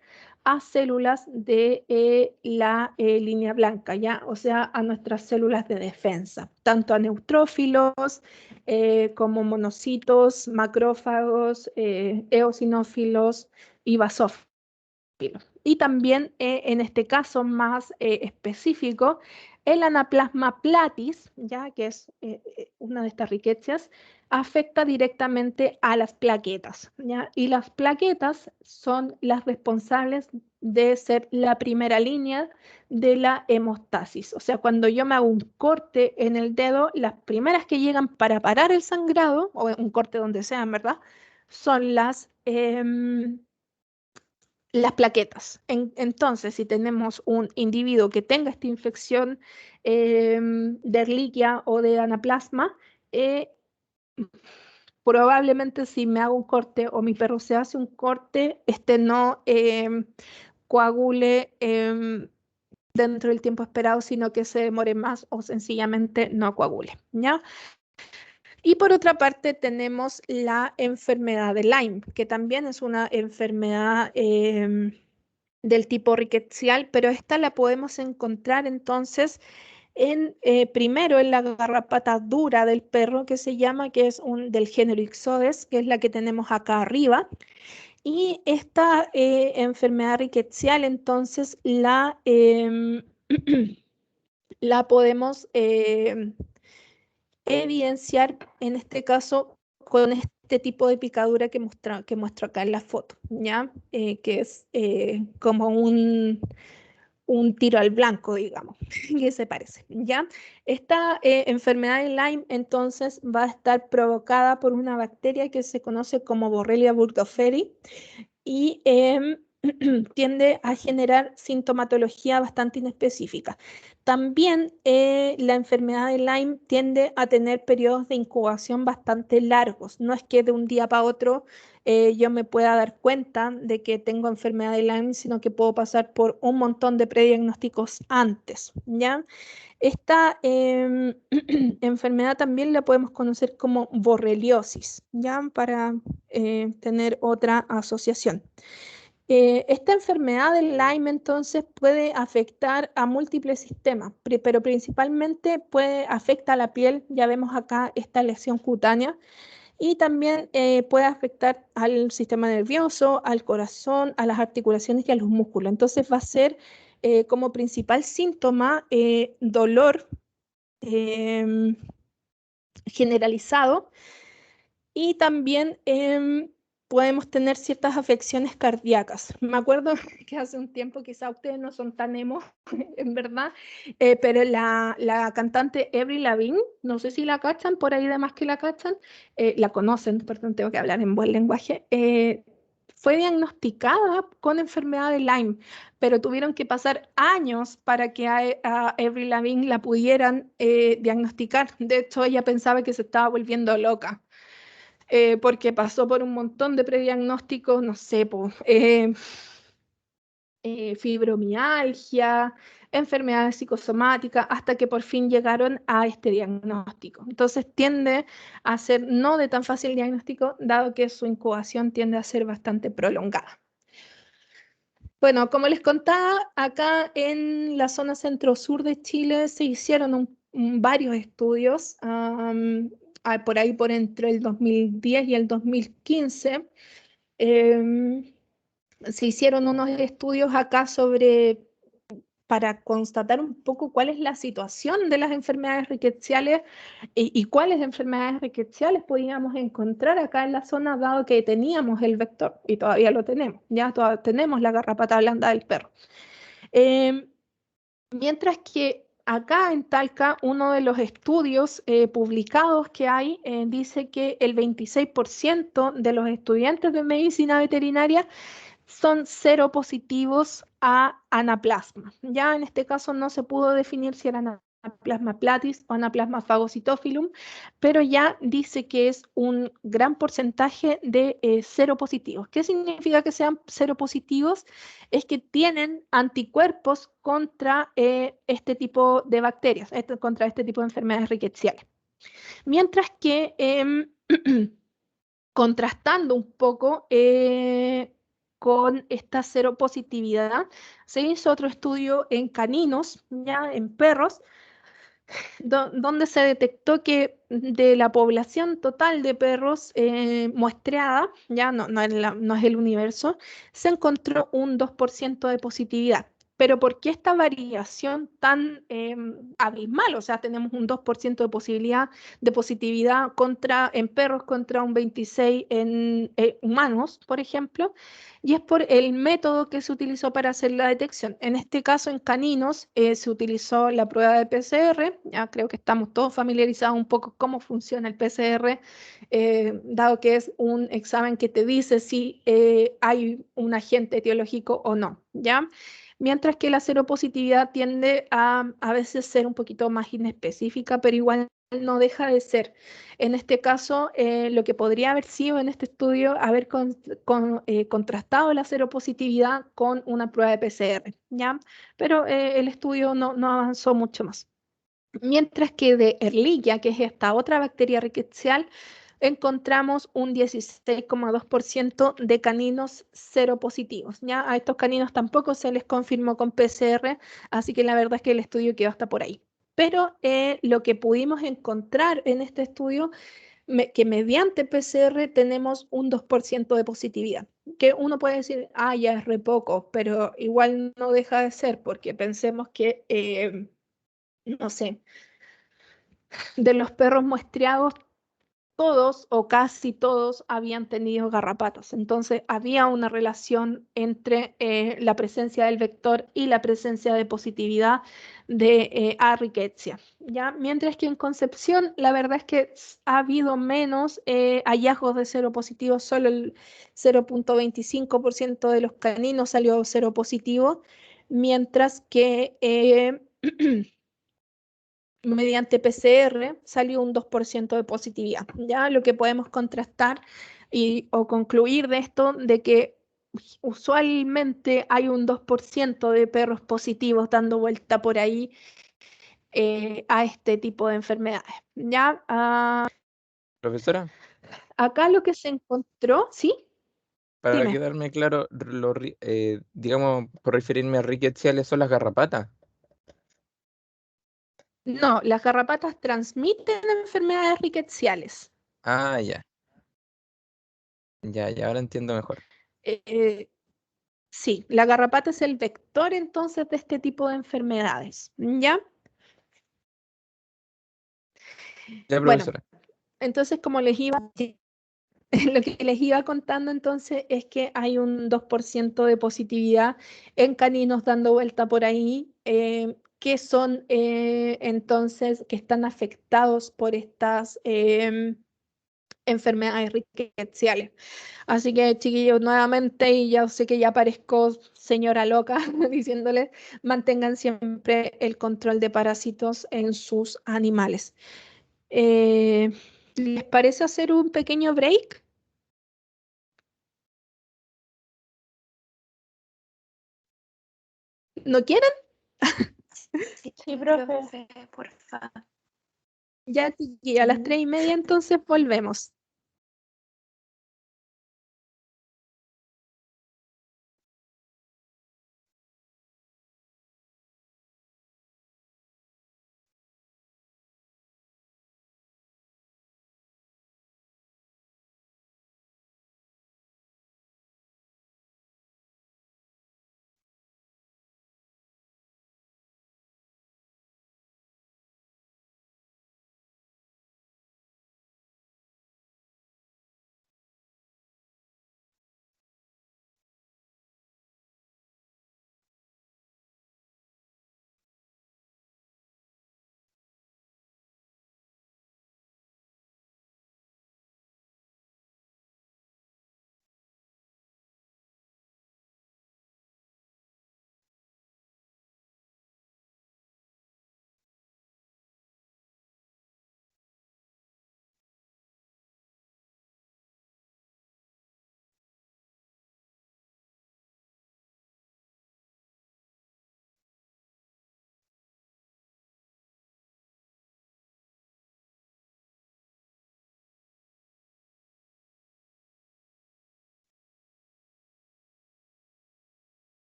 a células de la línea blanca, ¿ya? O sea, a nuestras células de defensa, tanto a neutrófilos, como monocitos, macrófagos, eosinófilos y basófilos. Y también en este caso más específico, el Anaplasma platis, ya que es una de estas riquezas, afecta directamente a las plaquetas, ¿ya? Y las plaquetas son las responsables de ser la primera línea de la hemostasis. O sea, cuando yo me hago un corte en el dedo, las primeras que llegan para parar el sangrado, o un corte donde sea, en verdad, son las plaquetas. Entonces, si tenemos un individuo que tenga esta infección de Ehrlichia o de Anaplasma, eh, probablemente si me hago un corte o mi perro se hace un corte, este no coagule dentro del tiempo esperado, sino que se demore más o sencillamente no coagule, ¿ya? Y por otra parte tenemos la enfermedad de Lyme, que también es una enfermedad del tipo rickettsial, pero esta la podemos encontrar entonces primero en la garrapata dura del perro, que se llama, que es del género Ixodes, que es la que tenemos acá arriba. Y esta enfermedad rickettsial entonces la podemos evidenciar en este caso con este tipo de picadura que muestro acá en la foto, ¿ya? Que es como un tiro al blanco, digamos, que se parece, ¿ya? Esta enfermedad de Lyme entonces va a estar provocada por una bacteria que se conoce como Borrelia burgdorferi y tiende a generar sintomatología bastante inespecífica. También la enfermedad de Lyme tiende a tener periodos de incubación bastante largos. No es que de un día para otro yo me pueda dar cuenta de que tengo enfermedad de Lyme, sino que puedo pasar por un montón de prediagnósticos antes, ¿ya? Esta enfermedad también la podemos conocer como borreliosis, ¿ya? Para tener otra asociación. Esta enfermedad del Lyme entonces puede afectar a múltiples sistemas, pero principalmente afecta a la piel, ya vemos acá esta lesión cutánea, y también puede afectar al sistema nervioso, al corazón, a las articulaciones y a los músculos. Entonces va a ser como principal síntoma dolor generalizado, y también podemos tener ciertas afecciones cardíacas. Me acuerdo que hace un tiempo, quizá ustedes no son tan emo, en verdad, pero la cantante Avril Lavigne, no sé si la cachan, por ahí demás que la cachan, la conocen, perdón, tengo que hablar en buen lenguaje, fue diagnosticada con enfermedad de Lyme, pero tuvieron que pasar años para que a Avril Lavigne la pudieran diagnosticar. De hecho, ella pensaba que se estaba volviendo loca, porque pasó por un montón de prediagnósticos, no sé, fibromialgia, enfermedades psicosomáticas, hasta que por fin llegaron a este diagnóstico. Entonces tiende a ser no de tan fácil diagnóstico, dado que su incubación tiende a ser bastante prolongada. Bueno, como les contaba, acá en la zona centro-sur de Chile se hicieron varios estudios, por ahí por entre el 2010 y el 2015. Se hicieron unos estudios acá para constatar un poco cuál es la situación de las enfermedades rickettsiales y cuáles enfermedades rickettsiales podíamos encontrar acá en la zona, dado que teníamos el vector y todavía lo tenemos, ya tenemos la garrapata blanda del perro. Mientras que acá en Talca, uno de los estudios publicados que hay dice que el 26% de los estudiantes de medicina veterinaria son seropositivos a anaplasma. Ya en este caso no se pudo definir si era Anaplasma platis o Anaplasma phagocytophilum, pero ya dice que es un gran porcentaje de seropositivos. ¿Qué significa que sean seropositivos? Es que tienen anticuerpos contra este tipo de bacterias, contra este tipo de enfermedades rickettsiales. Mientras que contrastando un poco con esta seropositividad, se hizo otro estudio en caninos, ya en perros, donde se detectó que de la población total de perros muestreada, ya no es el universo, se encontró un 2% de positividad. Pero ¿por qué esta variación tan abismal? O sea, tenemos un 2% de positividad en perros contra un 26% en humanos, por ejemplo, y es por el método que se utilizó para hacer la detección. En este caso, en caninos, se utilizó la prueba de PCR. Ya creo que estamos todos familiarizados un poco cómo funciona el PCR, dado que es un examen que te dice si hay un agente etiológico o no, ¿ya? Mientras que la seropositividad tiende a veces ser un poquito más inespecífica, pero igual no deja de ser. En este caso, lo que podría haber sido en este estudio, haber contrastado la seropositividad con una prueba de PCR, ¿ya? Pero el estudio no avanzó mucho más. Mientras que de Ehrlichia, que es esta otra bacteria rickettsial, encontramos un 16,2% de caninos seropositivos. ¿Ya? A estos caninos tampoco se les confirmó con PCR, así que la verdad es que el estudio quedó hasta por ahí. Pero lo que pudimos encontrar en este estudio, que mediante PCR tenemos un 2% de positividad, que uno puede decir, ya es re poco, pero igual no deja de ser, porque pensemos que, no sé, de los perros muestreados, todos o casi todos habían tenido garrapatas. Entonces había una relación entre la presencia del vector y la presencia de positividad de A. rickettsia, ¿ya? Mientras que en Concepción la verdad es que ha habido menos hallazgos de seropositivos, solo el 0,25% de los caninos salió seropositivo, mientras que mediante PCR salió un 2% de positividad. Ya lo que podemos contrastar o concluir de esto, de que usualmente hay un 2% de perros positivos dando vuelta por ahí a este tipo de enfermedades. Ya, Profesora, acá lo que se encontró, ¿sí? para Dime. quedarme claro, digamos, por referirme a rickettsiales son las garrapatas. No, las garrapatas transmiten enfermedades rickettsiales. Ah, ya, ya, ahora entiendo mejor. Eh, sí, la garrapata es el vector entonces de este tipo de enfermedades. ¿Ya? Ya, Bueno, profesora. entonces como les iba, lo que les iba contando entonces es que hay un 2% de positividad en caninos dando vuelta por ahí, que son entonces, que están afectados por estas enfermedades rickettsiales. Así que, chiquillos, nuevamente, y ya sé que ya parezco señora loca diciéndoles, mantengan siempre el control de parásitos en sus animales. Eh, ¿Les parece hacer un pequeño break? ¿No quieren? Sí, profe, porfa. Ya, chiquillos, a las 3:30 entonces volvemos.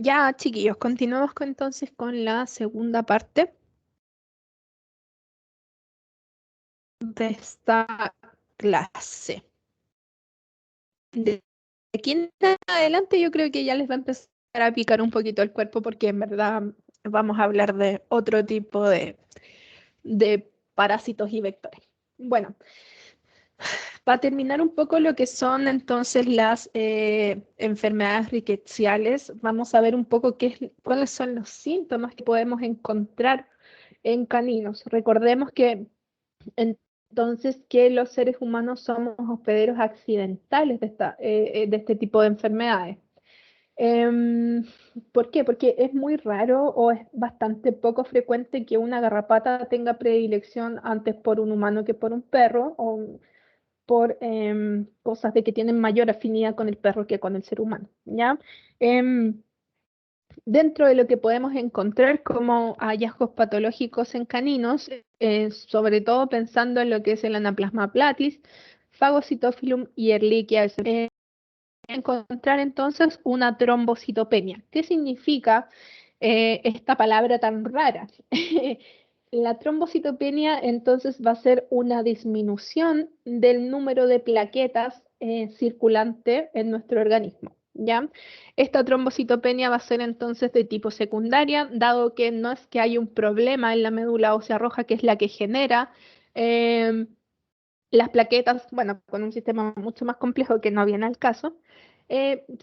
Ya, chiquillos, continuamos entonces con la segunda parte de esta clase. De aquí en adelante yo creo que ya les va a empezar a picar un poquito el cuerpo porque en verdad vamos a hablar de otro tipo de parásitos y vectores. Bueno, para terminar un poco lo que son entonces las enfermedades rickettsiales, vamos a ver un poco cuáles son los síntomas que podemos encontrar en caninos. Recordemos que entonces que los seres humanos somos hospederos accidentales de este tipo de enfermedades. Em, ¿Por qué? Porque es muy raro o es bastante poco frecuente que una garrapata tenga predilección antes por un humano que por un perro o por cosas de que tienen mayor afinidad con el perro que con el ser humano, ¿ya? Em, Dentro de lo que podemos encontrar como hallazgos patológicos en caninos, sobre todo pensando en lo que es el Anaplasma aplatis, Phagocytophilum y Ehrlichia, encontrar entonces una trombocitopenia. ¿Qué significa esta palabra tan rara? La trombocitopenia entonces va a ser una disminución del número de plaquetas circulante en nuestro organismo, ¿ya? Esta trombocitopenia va a ser entonces de tipo secundaria, dado que no es que haya un problema en la médula ósea roja, que es la que genera las plaquetas, bueno, con un sistema mucho más complejo que no viene al caso,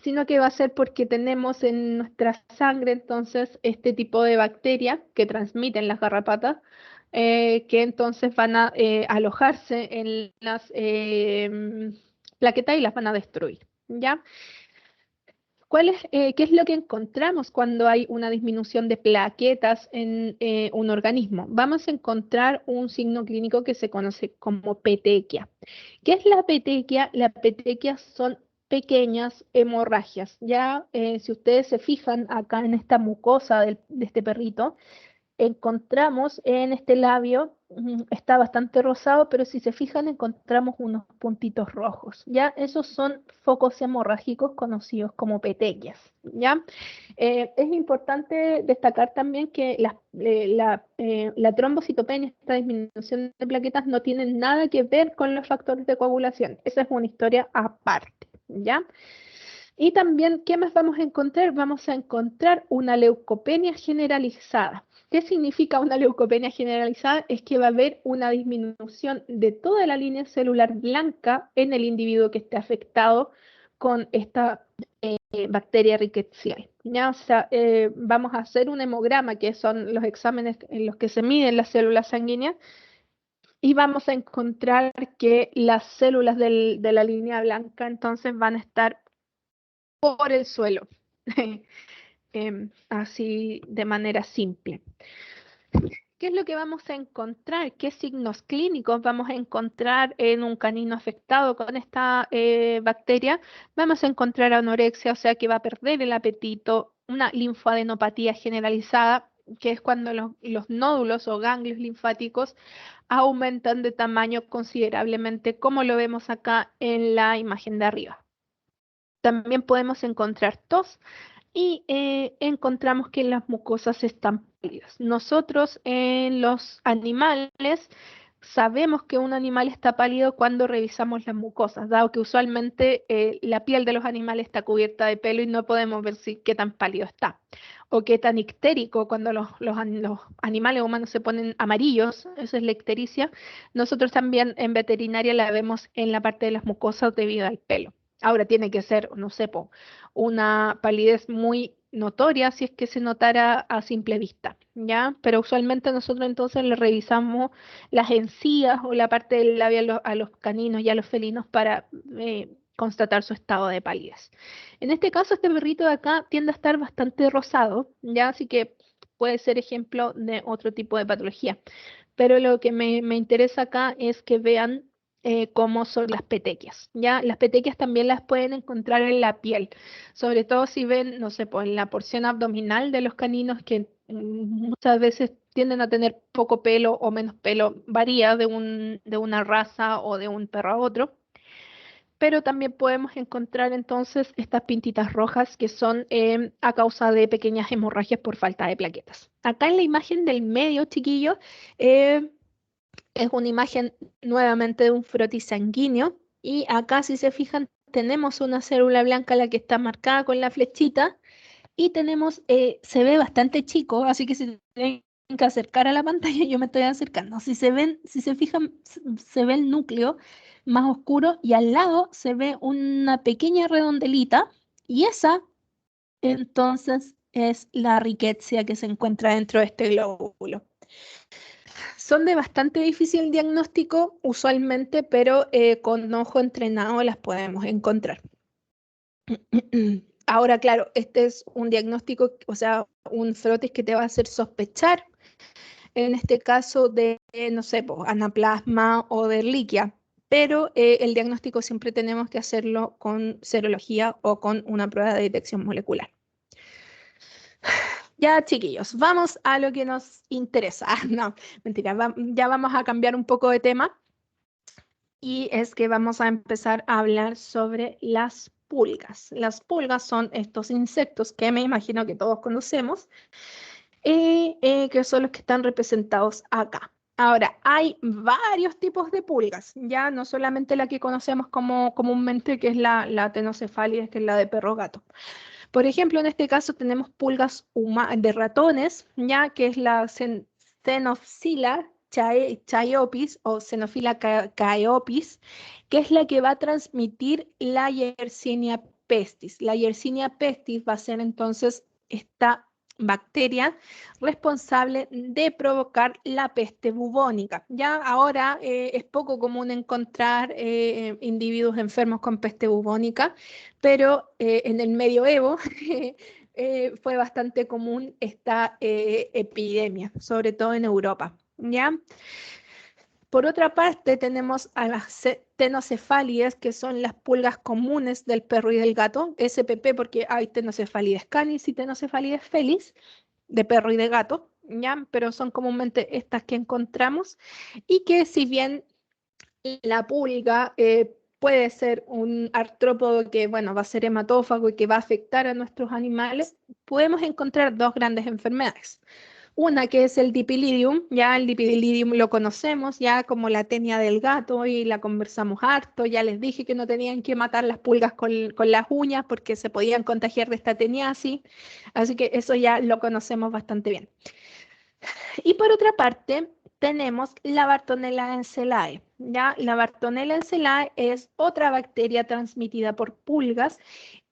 sino que va a ser porque tenemos en nuestra sangre entonces este tipo de bacterias que transmiten las garrapatas, que entonces van a alojarse en las plaquetas y las van a destruir, ¿ya? ¿Qué es lo que encontramos cuando hay una disminución de plaquetas en un organismo? Vamos a encontrar un signo clínico que se conoce como petequia. ¿Qué es la petequia? La petequia son pequeñas hemorragias. Ya, si ustedes se fijan acá en esta mucosa de este perrito, encontramos en este labio, está bastante rosado, pero si se fijan encontramos unos puntitos rojos, ¿ya? Esos son focos hemorrágicos conocidos como petequias, ¿ya? Es importante destacar también que la trombocitopenia, esta disminución de plaquetas, no tiene nada que ver con los factores de coagulación. Esa es una historia aparte, ¿ya? Y también, ¿qué más vamos a encontrar? Vamos a encontrar una leucopenia generalizada. ¿Qué significa una leucopenia generalizada? Es que va a haber una disminución de toda la línea celular blanca en el individuo que esté afectado con esta bacteria rickettsial. ¿Ya? O sea, vamos a hacer un hemograma, que son los exámenes en los que se miden las células sanguíneas, y vamos a encontrar que las células de la línea blanca entonces van a estar por el suelo, así de manera simple. ¿Qué es lo que vamos a encontrar? ¿Qué signos clínicos vamos a encontrar en un canino afectado con esta bacteria? Vamos a encontrar anorexia, o sea que va a perder el apetito, una linfadenopatía generalizada, que es cuando los nódulos o ganglios linfáticos aumentan de tamaño considerablemente, como lo vemos acá en la imagen de arriba. También podemos encontrar tos y encontramos que las mucosas están pálidas. Nosotros en los animales sabemos que un animal está pálido cuando revisamos las mucosas, dado que usualmente la piel de los animales está cubierta de pelo y no podemos ver qué tan pálido está. O qué tan ictérico, cuando los animales humanos se ponen amarillos, eso es la ictericia. Nosotros también en veterinaria la vemos en la parte de las mucosas debido al pelo. Ahora tiene que ser, no sé, una palidez muy notoria si es que se notara a simple vista, ¿ya? Pero usualmente nosotros entonces le revisamos las encías o la parte del labio a los caninos y a los felinos para constatar su estado de palidez. En este caso, este perrito de acá tiende a estar bastante rosado, ¿ya? Así que puede ser ejemplo de otro tipo de patología. Pero lo que me interesa acá es que vean cómo son las petequias, ¿ya? Las petequias también las pueden encontrar en la piel, sobre todo si ven, no sé, pues en la porción abdominal de los caninos que muchas veces tienden a tener poco pelo o menos pelo, varía de una raza o de un perro a otro. pero también podemos encontrar entonces estas pintitas rojas que son a causa de pequeñas hemorragias por falta de plaquetas. Acá en la imagen del medio, chiquillos, es una imagen nuevamente de un frotis sanguíneo y acá, si se fijan, tenemos una célula blanca la que está marcada con la flechita y tenemos, se ve bastante chico, así que si se tienen que acercar a la pantalla, yo me estoy acercando. Si se ven, si se fijan, se ve el núcleo más oscuro y al lado se ve una pequeña redondelita y esa entonces es la riqueza que se encuentra dentro de este glóbulo. Son de bastante difícil diagnóstico usualmente, pero con ojo entrenado las podemos encontrar. Ahora, claro, este es un diagnóstico, o sea, un frotis que te va a hacer sospechar, en este caso de, no sé, pues, anaplasma o de Ehrlichia, pero el diagnóstico siempre tenemos que hacerlo con serología o con una prueba de detección molecular. Ya, chiquillos, vamos a lo que nos interesa. No, mentira, ya vamos a cambiar un poco de tema. Y es que vamos a empezar a hablar sobre las pulgas. Las pulgas son estos insectos que me imagino que todos conocemos, que son los que están representados acá. Ahora, hay varios tipos de pulgas, ya no solamente la que conocemos comúnmente, que es la Tenocefalides, que es la de perro gato. Por ejemplo, en este caso tenemos pulgas de ratones, ya que es la Xenophila chaeopis o Xenophila caeopis, que es la que va a transmitir la Yersinia pestis. La Yersinia pestis va a ser entonces esta bacteria responsable de provocar la peste bubónica. Ya ahora es poco común encontrar individuos enfermos con peste bubónica, pero en el medioevo fue bastante común esta epidemia, sobre todo en Europa, ¿ya? Por otra parte, tenemos a las tenocefalides, que son las pulgas comunes del perro y del gato, SPP, porque hay tenocefalides canis y tenocefalides felis, de perro y de gato, ¿ya? Pero son comúnmente estas que encontramos, y que si bien la pulga puede ser un artrópodo que, bueno, va a ser hematófago y que va a afectar a nuestros animales, podemos encontrar dos grandes enfermedades. Una que es el dipilidium, ya el dipilidium lo conocemos ya como la tenia del gato y la conversamos harto, ya les dije que no tenían que matar las pulgas con las uñas porque se podían contagiar de esta teniasis, así que eso ya lo conocemos bastante bien. Y por otra parte, tenemos la Bartonella encellae. ¿Ya? La Bartonella encellae es otra bacteria transmitida por pulgas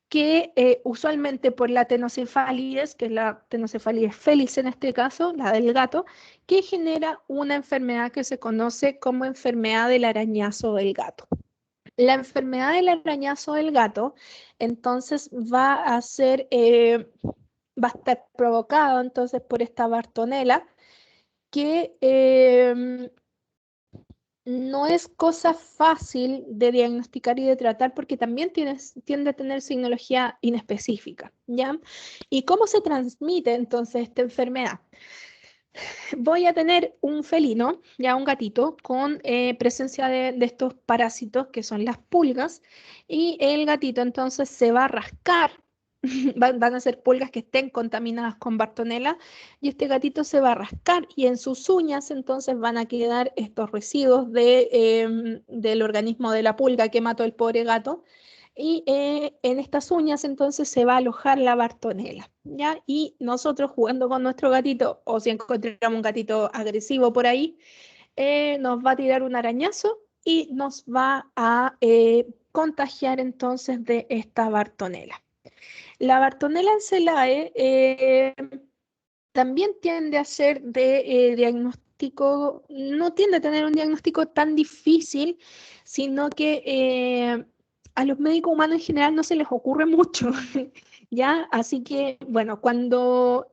que usualmente por la tenocefalides, que es la tenocefalides felis en este caso, la del gato, que genera una enfermedad que se conoce como enfermedad del arañazo del gato. La enfermedad del arañazo del gato, entonces, va a estar provocado entonces por esta Bartonella, que no es cosa fácil de diagnosticar y de tratar porque también tiende a tener signología inespecífica, ¿ya? ¿Y cómo se transmite entonces esta enfermedad? Voy a tener un felino, ya un gatito, con presencia de estos parásitos que son las pulgas, y el gatito entonces se va a rascar. Van a ser pulgas que estén contaminadas con Bartonella y este gatito se va a rascar y en sus uñas entonces van a quedar estos residuos del organismo de la pulga que mató el pobre gato y en estas uñas entonces se va a alojar la Bartonella, ¿ya? Y nosotros jugando con nuestro gatito o si encontramos un gatito agresivo por ahí, nos va a tirar un arañazo y nos va a contagiar entonces de esta Bartonella. La Bartonella encellae también tiende a ser de diagnóstico, no tiende a tener un diagnóstico tan difícil, sino que a los médicos humanos en general no se les ocurre mucho, ¿ya? Así que, bueno, cuando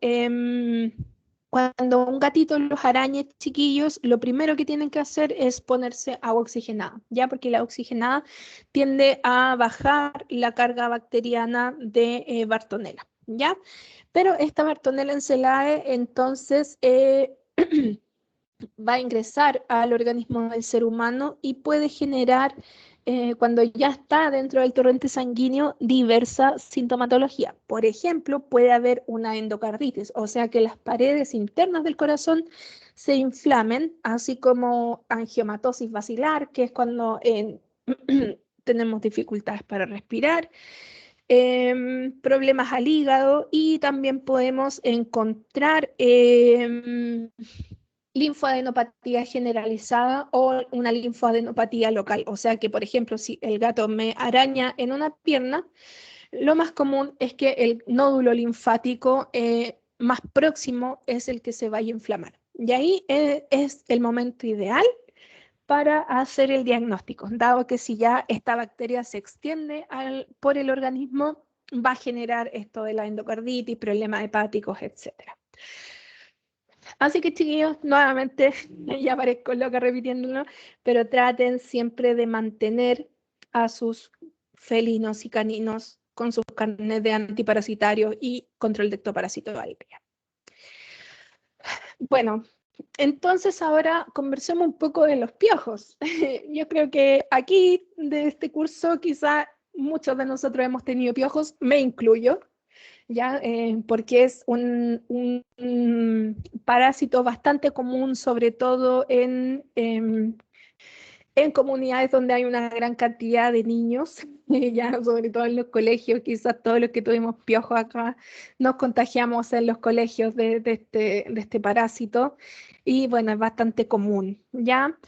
un gatito los arañe chiquillos, lo primero que tienen que hacer es ponerse agua oxigenada, ¿ya? Porque la oxigenada tiende a bajar la carga bacteriana de Bartonella, ¿ya? Pero esta Bartonella encellae entonces va a ingresar al organismo del ser humano y puede generar cuando ya está dentro del torrente sanguíneo, diversa sintomatología. Por ejemplo, puede haber una endocarditis, o sea que las paredes internas del corazón se inflamen, así como angiomatosis basilar, que es cuando tenemos dificultades para respirar, problemas al hígado, y también podemos encontrar linfoadenopatía generalizada o una linfoadenopatía local. O sea que, por ejemplo, si el gato me araña en una pierna, lo más común es que el nódulo linfático más próximo es el que se vaya a inflamar. Y ahí es el momento ideal para hacer el diagnóstico, dado que si ya esta bacteria se extiende por el organismo, va a generar esto de la endocarditis, problemas hepáticos, etc. Así que, chiquillos, nuevamente, ya parezco loca repitiéndolo, pero traten siempre de mantener a sus felinos y caninos con sus carnets de antiparasitarios y control de ectoparasitos al día. Bueno, entonces ahora conversemos un poco de los piojos. Yo creo que aquí, de este curso, quizá muchos de nosotros hemos tenido piojos, me incluyo, ¿ya? Porque es un parásito bastante común, sobre todo en comunidades donde hay una gran cantidad de niños, ya sobre todo en los colegios. Quizás todos los que tuvimos piojos acá nos contagiamos en los colegios de este parásito, y bueno, es bastante común, ¿ya?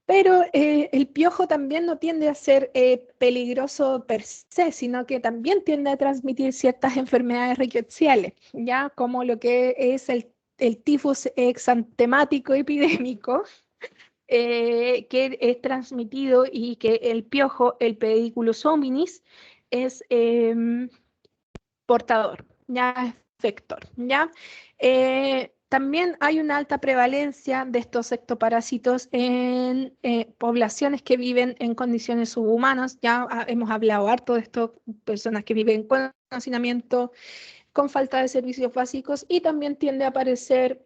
Pero el piojo también no tiende a ser peligroso per se, sino que también tiende a transmitir ciertas enfermedades rickettsiales, ¿ya? Como lo que es el tifus exantemático epidémico, que es transmitido, y que el piojo, el Pediculus hominis, es portador, ya es vector, ¿ya? También hay una alta prevalencia de estos ectoparásitos en poblaciones que viven en condiciones subhumanas. Ya hemos hablado harto de esto, personas que viven con hacinamiento, con falta de servicios básicos, y también tiende a aparecer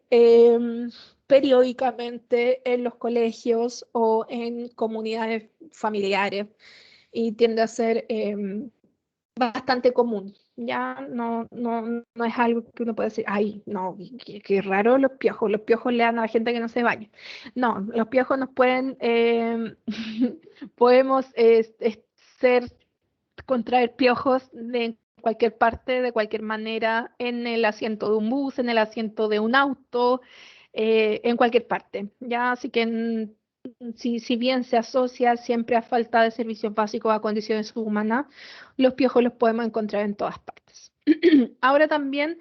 periódicamente en los colegios o en comunidades familiares, y tiende a ser bastante común. Ya no es algo que uno puede decir, ay, no, qué raro los piojos le dan a la gente que no se baña. No, los piojos nos pueden, podemos contraer piojos de cualquier parte, de cualquier manera, en el asiento de un bus, en el asiento de un auto, en cualquier parte. Ya, así que si bien se asocia siempre a falta de servicios básicos, a condiciones subhumanas, los piojos los podemos encontrar en todas partes. Ahora también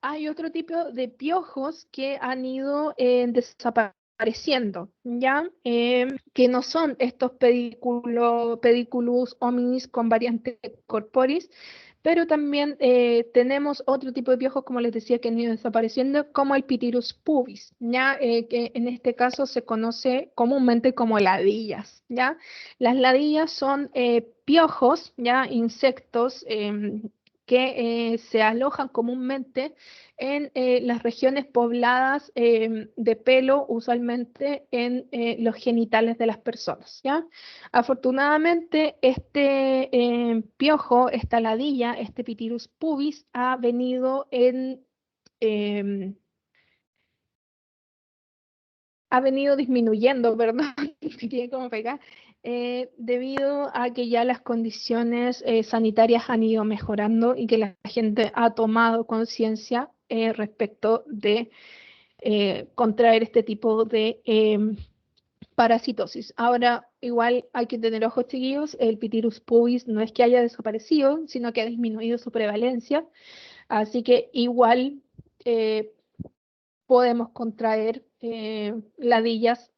hay otro tipo de piojos que han ido desapareciendo, ¿ya? Que no son estos Pediculus hominis con variante corporis, pero también tenemos otro tipo de piojos, como les decía, que han ido desapareciendo, como el Pitirus pubis, ¿ya? Que en este caso se conoce comúnmente como ladillas, ¿ya? Las ladillas son piojos, ¿ya? Insectos que se alojan comúnmente en las regiones pobladas de pelo, usualmente en los genitales de las personas, ¿ya? Afortunadamente, este piojo, esta ladilla, este Pitirus pubis, ha venido disminuyendo, perdón, como pegar, debido a que ya las condiciones sanitarias han ido mejorando, y que la gente ha tomado conciencia respecto de contraer este tipo de parasitosis. Ahora, igual hay que tener ojos, chiquillos, el Pitirus pubis no es que haya desaparecido, sino que ha disminuido su prevalencia, así que igual podemos contraer ladillas,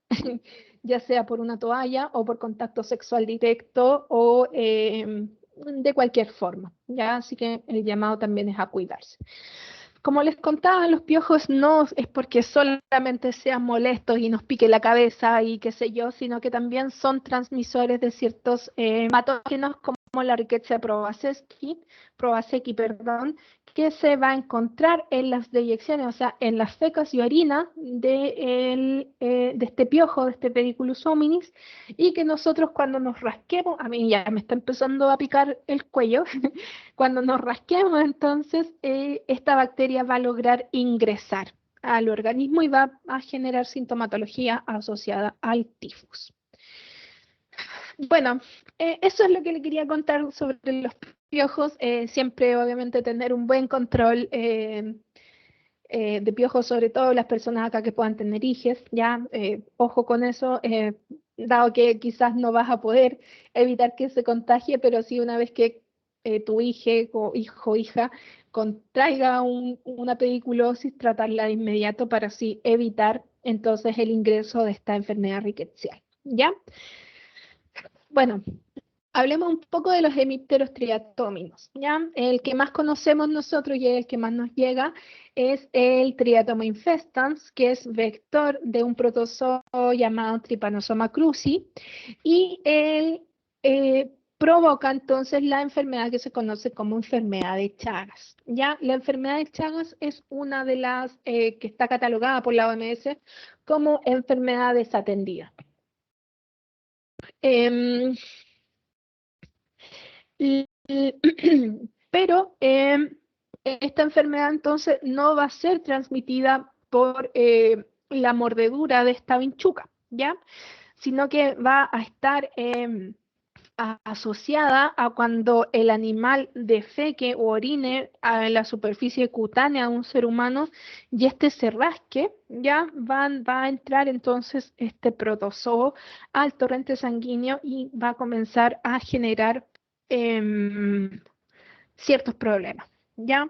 ya sea por una toalla o por contacto sexual directo, o de cualquier forma, ¿ya? Así que el llamado también es a cuidarse. Como les contaba, los piojos no es porque solamente sean molestos y nos pique la cabeza y qué sé yo, sino que también son transmisores de ciertos patógenos, como la Rickettsia provazekii, que se va a encontrar en las deyecciones, o sea, en las fecas y orina de este piojo, de este Pediculus hominis, y que nosotros cuando nos rasquemos, a mí ya me está empezando a picar el cuello, cuando nos rasquemos, entonces esta bacteria va a lograr ingresar al organismo y va a generar sintomatología asociada al tifus. Bueno, eso es lo que le quería contar sobre los piojos. Siempre, obviamente, tener un buen control de piojos, sobre todo las personas acá que puedan tener hijes, ya, ojo con eso, dado que quizás no vas a poder evitar que se contagie, pero sí una vez que tu hijo o hija contraiga una pediculosis, tratarla de inmediato para así evitar entonces el ingreso de esta enfermedad rickettsial, ¿ya? Bueno, hablemos un poco de los hemípteros triatómicos, ¿ya? El que más conocemos nosotros y el que más nos llega es el Triatoma infestans, que es vector de un protozoo llamado Trypanosoma cruzi, y él provoca entonces la enfermedad que se conoce como enfermedad de Chagas, ¿ya? La enfermedad de Chagas es una de las que está catalogada por la OMS como enfermedad desatendida. Pero esta enfermedad entonces no va a ser transmitida por la mordedura de esta vinchuca, ¿ya? Sino que va a estar asociada a cuando el animal defeque o orine a la superficie cutánea de un ser humano y este se rasque, ya va a entrar entonces este protozoo al torrente sanguíneo y va a comenzar a generar ciertos problemas, ¿ya?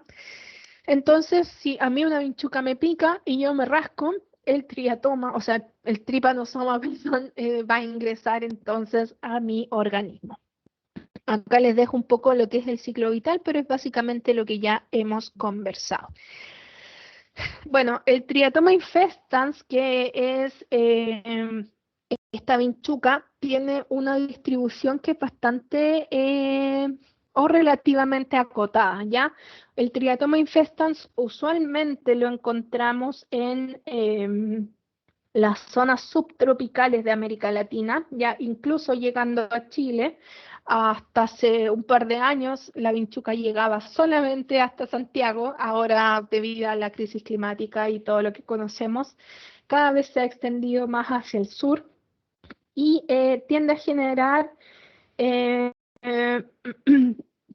Entonces, si a mí una vinchuca me pica y yo me rasco, el triatoma, o sea, el tripanosoma, perdón, va a ingresar entonces a mi organismo. Acá les dejo un poco lo que es el ciclo vital, pero es básicamente lo que ya hemos conversado. Bueno, el Triatoma infestans, que es esta vinchuca, tiene una distribución que es bastante o relativamente acotada, ¿ya? El Triatoma infestans usualmente lo encontramos en las zonas subtropicales de América Latina, ya incluso llegando a Chile. Hasta hace un par de años la vinchuca llegaba solamente hasta Santiago, ahora debido a la crisis climática y todo lo que conocemos, cada vez se ha extendido más hacia el sur y tiende a generar eh, eh,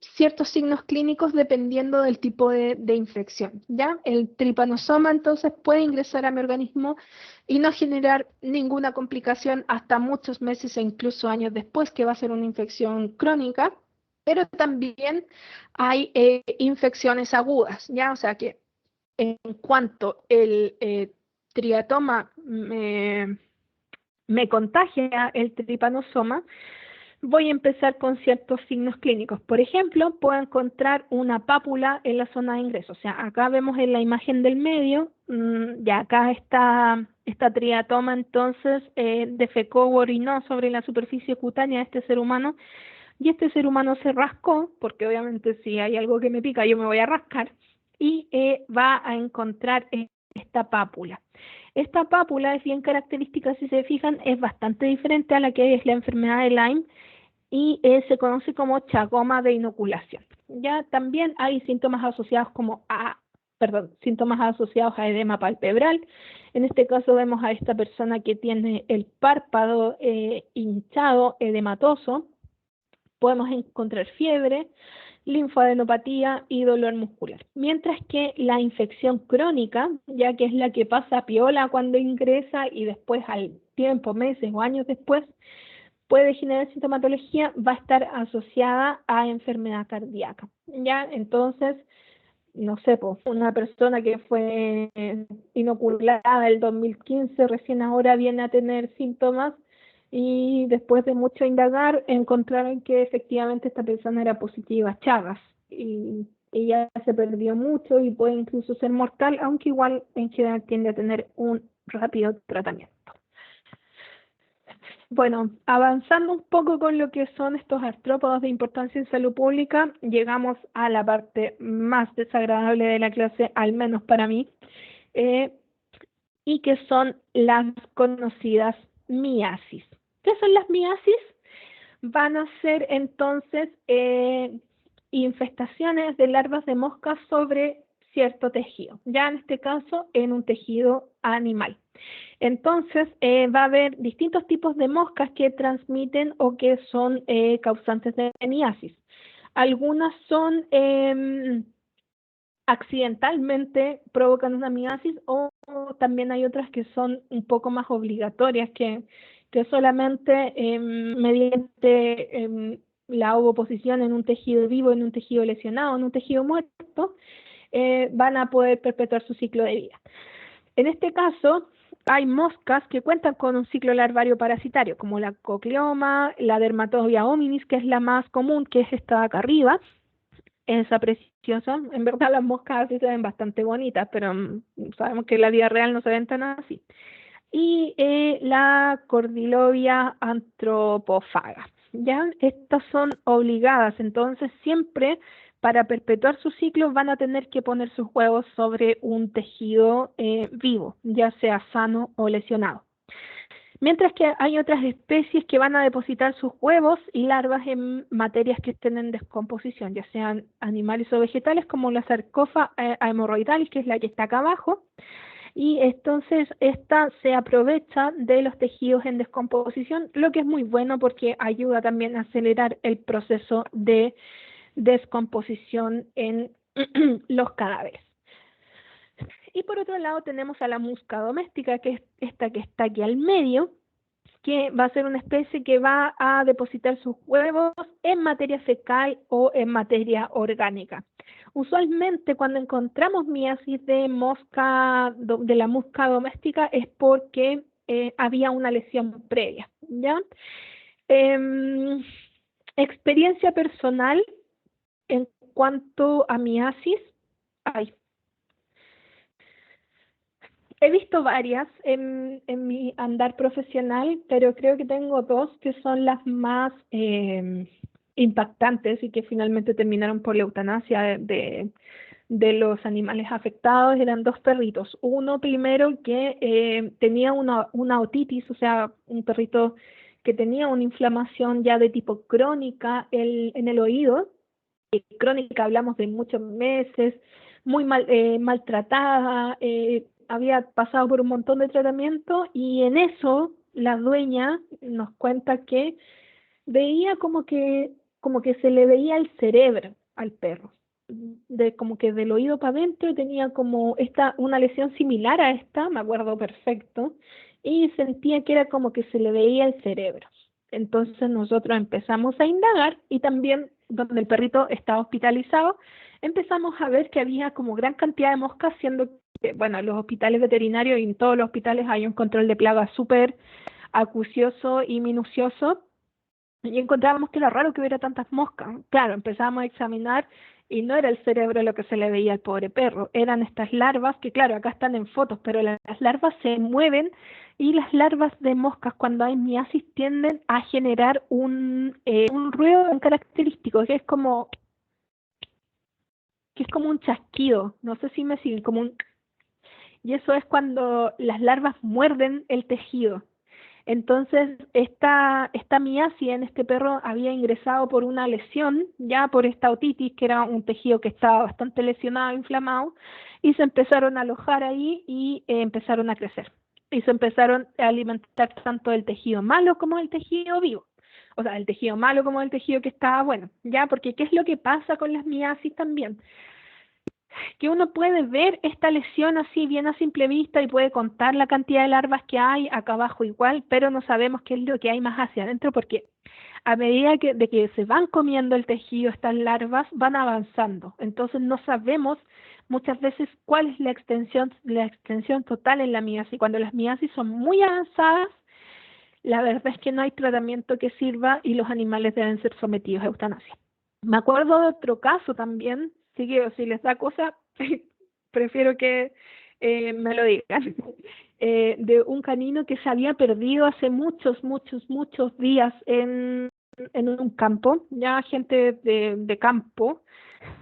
ciertos signos clínicos dependiendo del tipo de infección, ¿ya? El tripanosoma entonces puede ingresar a mi organismo y no generar ninguna complicación hasta muchos meses e incluso años después, que va a ser una infección crónica, pero también hay infecciones agudas, ¿ya? O sea que en cuanto el triatoma me contagia el tripanosoma, voy a empezar con ciertos signos clínicos. Por ejemplo, puedo encontrar una pápula en la zona de ingreso. O sea, acá vemos en la imagen del medio, ya acá está esta triatoma, entonces defecó o orinó sobre la superficie cutánea de este ser humano, y este ser humano se rascó, porque obviamente si hay algo que me pica, yo me voy a rascar, y va a encontrar esta pápula. Esta pápula es bien característica, si se fijan, es bastante diferente a la que es la enfermedad de Lyme y se conoce como chagoma de inoculación. Ya también hay síntomas asociados síntomas asociados a edema palpebral. En este caso vemos a esta persona que tiene el párpado hinchado, edematoso. Podemos encontrar fiebre, linfadenopatía y dolor muscular. Mientras que la infección crónica, ya que es la que pasa piola cuando ingresa y después al tiempo, meses o años después, puede generar sintomatología, va a estar asociada a enfermedad cardíaca, ¿ya? Entonces, no sé, pues, una persona que fue inoculada el 2015, recién ahora viene a tener síntomas y después de mucho indagar encontraron que efectivamente esta persona era positiva a Chagas y ella se perdió mucho y puede incluso ser mortal, aunque igual en general tiende a tener un rápido tratamiento. Bueno, avanzando un poco con lo que son estos artrópodos de importancia en salud pública, llegamos a la parte más desagradable de la clase, al menos para mí, y que son las conocidas miasis. ¿Qué son las miasis? Van a ser entonces infestaciones de larvas de moscas sobre cierto tejido, ya en este caso en un tejido animal. Entonces va a haber distintos tipos de moscas que transmiten o que son causantes de miasis. Algunas son accidentalmente provocan una miasis o también hay otras que son un poco más obligatorias que solamente mediante la ovoposición en un tejido vivo, en un tejido lesionado, en un tejido muerto, van a poder perpetuar su ciclo de vida. En este caso, hay moscas que cuentan con un ciclo larvario parasitario, como la cocleoma, la dermatobia hominis, que es la más común, que es esta de acá arriba. Esa preciosa. En verdad las moscas así se ven bastante bonitas, pero sabemos que en la vida real no se ven tan así. Y la Cordylovia anthropofaga. ¿Ya? Estas son obligadas, entonces siempre para perpetuar su ciclo van a tener que poner sus huevos sobre un tejido vivo, ya sea sano o lesionado. Mientras que hay otras especies que van a depositar sus huevos y larvas en materias que estén en descomposición, ya sean animales o vegetales, como la Sarcophaga hemorrhoidalis, que es la que está acá abajo, y entonces esta se aprovecha de los tejidos en descomposición, lo que es muy bueno porque ayuda también a acelerar el proceso de descomposición en los cadáveres. Y por otro lado tenemos a la musca doméstica, que es esta que está aquí al medio, que va a ser una especie que va a depositar sus huevos en materia fecal o en materia orgánica. Usualmente cuando encontramos miasis de la musca doméstica es porque había una lesión previa, ¿ya? Experiencia personal en cuanto a miasis, he visto varias en mi andar profesional, pero creo que tengo dos que son las más impactantes y que finalmente terminaron por la eutanasia de los animales afectados. Eran dos perritos. Uno primero que tenía una otitis, o sea, un perrito que tenía una inflamación ya de tipo crónica en el oído. Crónica hablamos de muchos meses, muy maltratada, había pasado por un montón de tratamiento y en eso la dueña nos cuenta que veía como que se le veía el cerebro al perro, como que del oído para adentro tenía como una lesión similar a esta, me acuerdo perfecto, y sentía que era como que se le veía el cerebro. Entonces nosotros empezamos a indagar y también donde el perrito estaba hospitalizado, empezamos a ver que había como gran cantidad de moscas, siendo que, bueno, los hospitales veterinarios y en todos los hospitales hay un control de plagas súper acucioso y minucioso, y encontrábamos que era raro que hubiera tantas moscas. Claro, empezamos a examinar y no era el cerebro lo que se le veía al pobre perro, eran estas larvas que, claro, acá están en fotos, pero las larvas se mueven y las larvas de moscas cuando hay miasis tienden a generar un ruido característico, que es como un chasquido, no sé si me siguen, y eso es cuando las larvas muerden el tejido. Entonces, esta miasis en este perro había ingresado por una lesión, ya por esta otitis, que era un tejido que estaba bastante lesionado, inflamado, y se empezaron a alojar ahí y empezaron a crecer. Y se empezaron a alimentar tanto el tejido malo como el tejido vivo. O sea, el tejido malo como el tejido que estaba bueno, ya, porque ¿qué es lo que pasa con las miasis también? Que uno puede ver esta lesión así bien a simple vista y puede contar la cantidad de larvas que hay acá abajo igual, pero no sabemos qué es lo que hay más hacia adentro porque a medida de que se van comiendo el tejido, estas larvas van avanzando. Entonces no sabemos muchas veces cuál es la extensión total en la miasis. Cuando las miasis son muy avanzadas, la verdad es que no hay tratamiento que sirva y los animales deben ser sometidos a eutanasia. Me acuerdo de otro caso también, así que si les da cosa, prefiero que me lo digan. de un canino que se había perdido hace muchos días en un campo, ya gente de campo,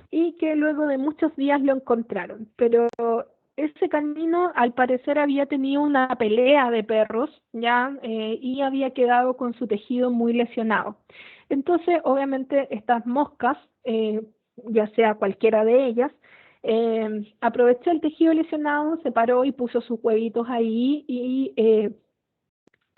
y que luego de muchos días lo encontraron. Pero ese canino al parecer había tenido una pelea de perros, ya, y había quedado con su tejido muy lesionado. Entonces, obviamente, estas moscas, ya sea cualquiera de ellas, aprovechó el tejido lesionado, se paró y puso sus huevitos ahí, y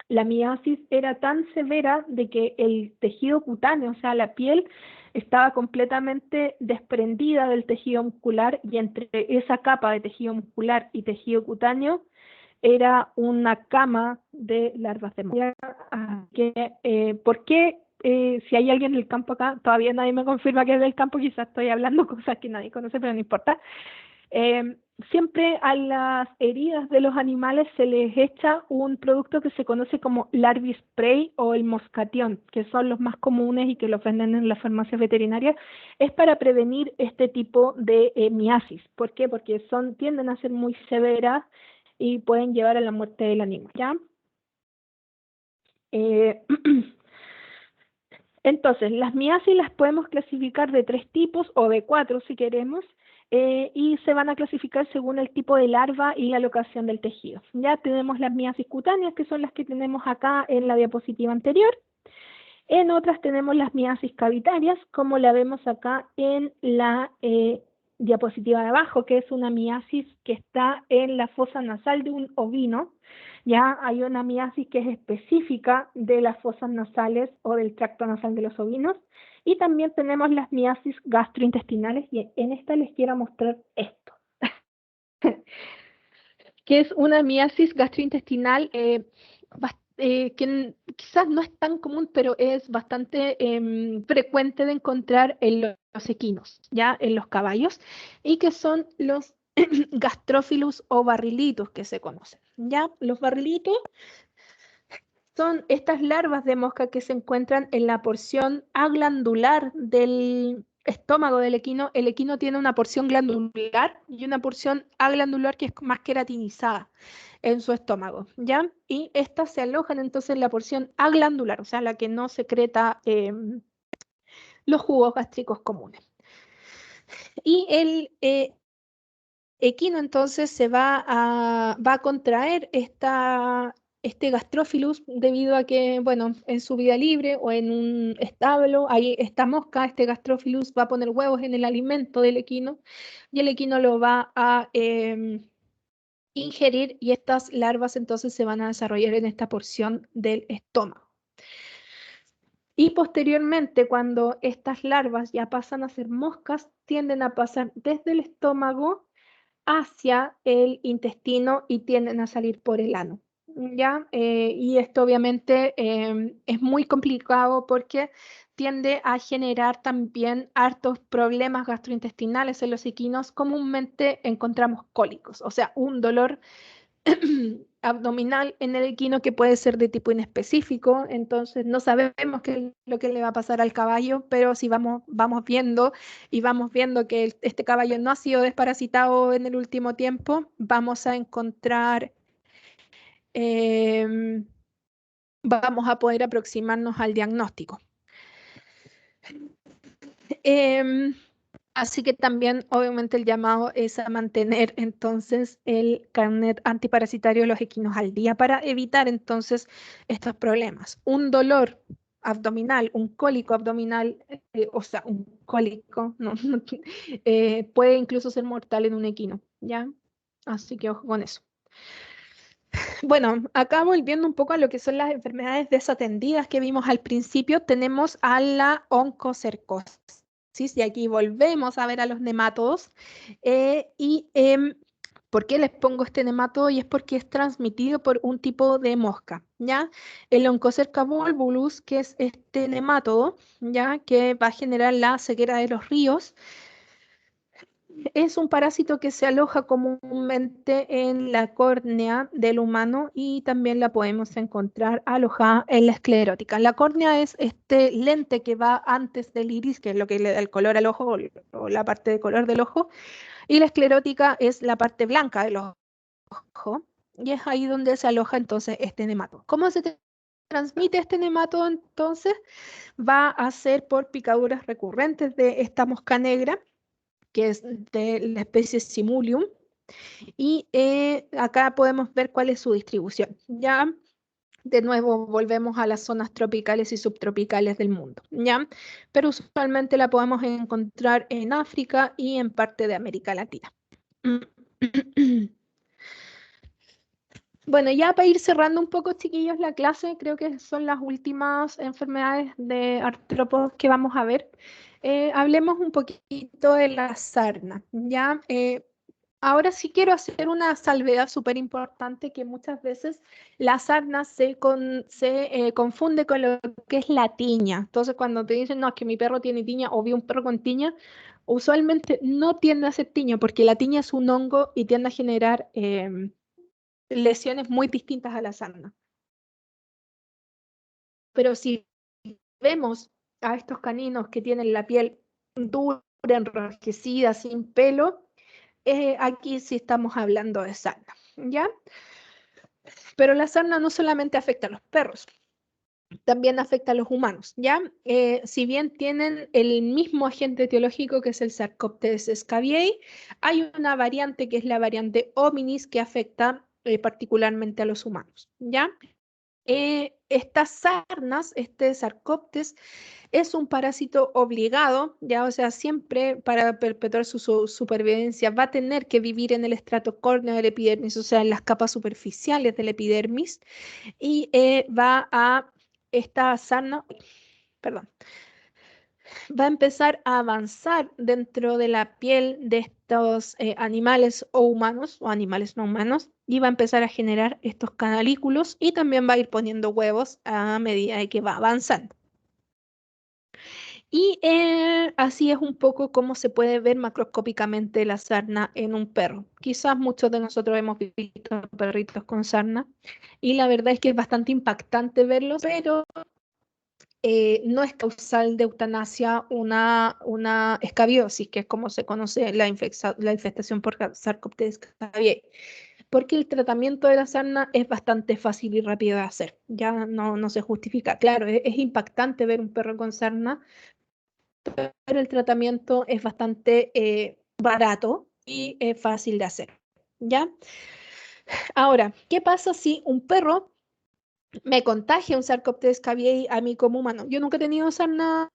la miasis era tan severa de que el tejido cutáneo, o sea, la piel, estaba completamente desprendida del tejido muscular, y entre esa capa de tejido muscular y tejido cutáneo era una cama de larvas de mosca. ¿Por qué? Si hay alguien del campo acá, todavía nadie me confirma que es del campo, quizás estoy hablando cosas que nadie conoce, pero no importa. Siempre a las heridas de los animales se les echa un producto que se conoce como larvispray o el moscatión, que son los más comunes y que los venden en las farmacias veterinarias. Es para prevenir este tipo de miasis. ¿Por qué? Porque tienden a ser muy severas y pueden llevar a la muerte del animal, ¿ya? Entonces, las miasis las podemos clasificar de 3 tipos o de 4 si queremos, y se van a clasificar según el tipo de larva y la locación del tejido. Ya tenemos las miasis cutáneas, que son las que tenemos acá en la diapositiva anterior. En otras tenemos las miasis cavitarias, como la vemos acá en la diapositiva de abajo, que es una miasis que está en la fosa nasal de un ovino. Ya hay una miasis que es específica de las fosas nasales o del tracto nasal de los ovinos. Y también tenemos las miasis gastrointestinales, y en esta les quiero mostrar esto, que es una miasis gastrointestinal que quizás no es tan común, pero es bastante frecuente de encontrar en los equinos, ya en los caballos, y que son los gastrófilos o barrilitos que se conocen. Ya los barrilitos son estas larvas de mosca que se encuentran en la porción aglandular del estómago del equino. El equino tiene una porción glandular y una porción aglandular que es más queratinizada en su estómago, ¿ya? Y estas se alojan entonces en la porción aglandular, o sea, la que no secreta los jugos gástricos comunes. Y el equino entonces se va a contraer este gastrófilus debido a que, bueno, en su vida libre o en un establo, ahí esta mosca, este gastrófilus va a poner huevos en el alimento del equino, y el equino lo va a ingerir, y estas larvas entonces se van a desarrollar en esta porción del estómago. Y posteriormente, cuando estas larvas ya pasan a ser moscas, tienden a pasar desde el estómago hacia el intestino y tienden a salir por el ano, ¿ya? Y esto obviamente es muy complicado porque tiende a generar también hartos problemas gastrointestinales en los equinos. Comúnmente encontramos cólicos, o sea, un dolor abdominal en el equino que puede ser de tipo inespecífico. Entonces no sabemos qué es lo que le va a pasar al caballo, pero si vamos viendo que este caballo no ha sido desparasitado en el último tiempo, vamos a encontrar, vamos a poder aproximarnos al diagnóstico. Así que también, obviamente, el llamado es a mantener entonces el carnet antiparasitario de los equinos al día para evitar entonces estos problemas. Un dolor abdominal, un cólico abdominal, o sea, un cólico, puede incluso ser mortal en un equino, ¿ya? Así que ojo con eso. Bueno, acá volviendo un poco a lo que son las enfermedades desatendidas que vimos al principio, tenemos a la oncocercosis. Y aquí volvemos a ver a los nemátodos. ¿Por qué les pongo este nemátodo? Y es porque es transmitido por un tipo de mosca, ¿ya? El Onchocerca volvulus, que es este nemátodo, ¿ya? Que va a generar la ceguera de los ríos. Es un parásito que se aloja comúnmente en la córnea del humano, y también la podemos encontrar alojada en la esclerótica. La córnea es este lente que va antes del iris, que es lo que le da el color al ojo, o la parte de color del ojo, y la esclerótica es la parte blanca del ojo. y es ahí donde se aloja entonces este nematodo. ¿Cómo se transmite este nematodo entonces? Va a ser por picaduras recurrentes de esta mosca negra, que es de la especie Simulium, y acá podemos ver cuál es su distribución. Ya, de nuevo, volvemos a las zonas tropicales y subtropicales del mundo, ¿ya? Pero usualmente la podemos encontrar en África y en parte de América Latina. Bueno, ya para ir cerrando un poco, chiquillos, la clase, creo que son las últimas enfermedades de artrópodos que vamos a ver. Hablemos un poquito de la sarna, ¿ya? Ahora sí quiero hacer una salvedad súper importante, que muchas veces la sarna se confunde con lo que es la tiña. Entonces, cuando te dicen, no, es que mi perro tiene tiña o vi un perro con tiña, usualmente no tiende a ser tiña, porque la tiña es un hongo y tiende a generar lesiones muy distintas a la sarna. Pero si vemos a estos caninos que tienen la piel dura, enrojecida, sin pelo, aquí sí estamos hablando de sarna, ¿ya? Pero la sarna no solamente afecta a los perros, también afecta a los humanos, ¿ya? Si bien tienen el mismo agente etiológico que es el Sarcoptes scabiei, hay una variante que es la variante hominis que afecta particularmente a los humanos, ¿ya? Estas sarnas, este Sarcoptes, es un parásito obligado, ya, o sea, siempre para perpetuar su supervivencia va a tener que vivir en el estrato córneo del epidermis, o sea, en las capas superficiales del epidermis, y esta sarna, perdón, va a empezar a avanzar dentro de la piel de estos animales o humanos o animales no humanos y va a empezar a generar estos canalículos y también va a ir poniendo huevos a medida de que va avanzando. Y así es un poco como se puede ver macroscópicamente la sarna en un perro. Quizás muchos de nosotros hemos visto perritos con sarna y la verdad es que es bastante impactante verlos, pero no es causal de eutanasia una escabiosis, que es como se conoce la infestación por Sarcoptes scabiei, porque el tratamiento de la sarna es bastante fácil y rápido de hacer, ya no se justifica. Claro, es impactante ver un perro con sarna, pero el tratamiento es bastante barato y fácil de hacer, ¿ya? Ahora, ¿qué pasa si un perro me contagia un Sarcoptes scabiei a mí como humano? Yo nunca he tenido sarna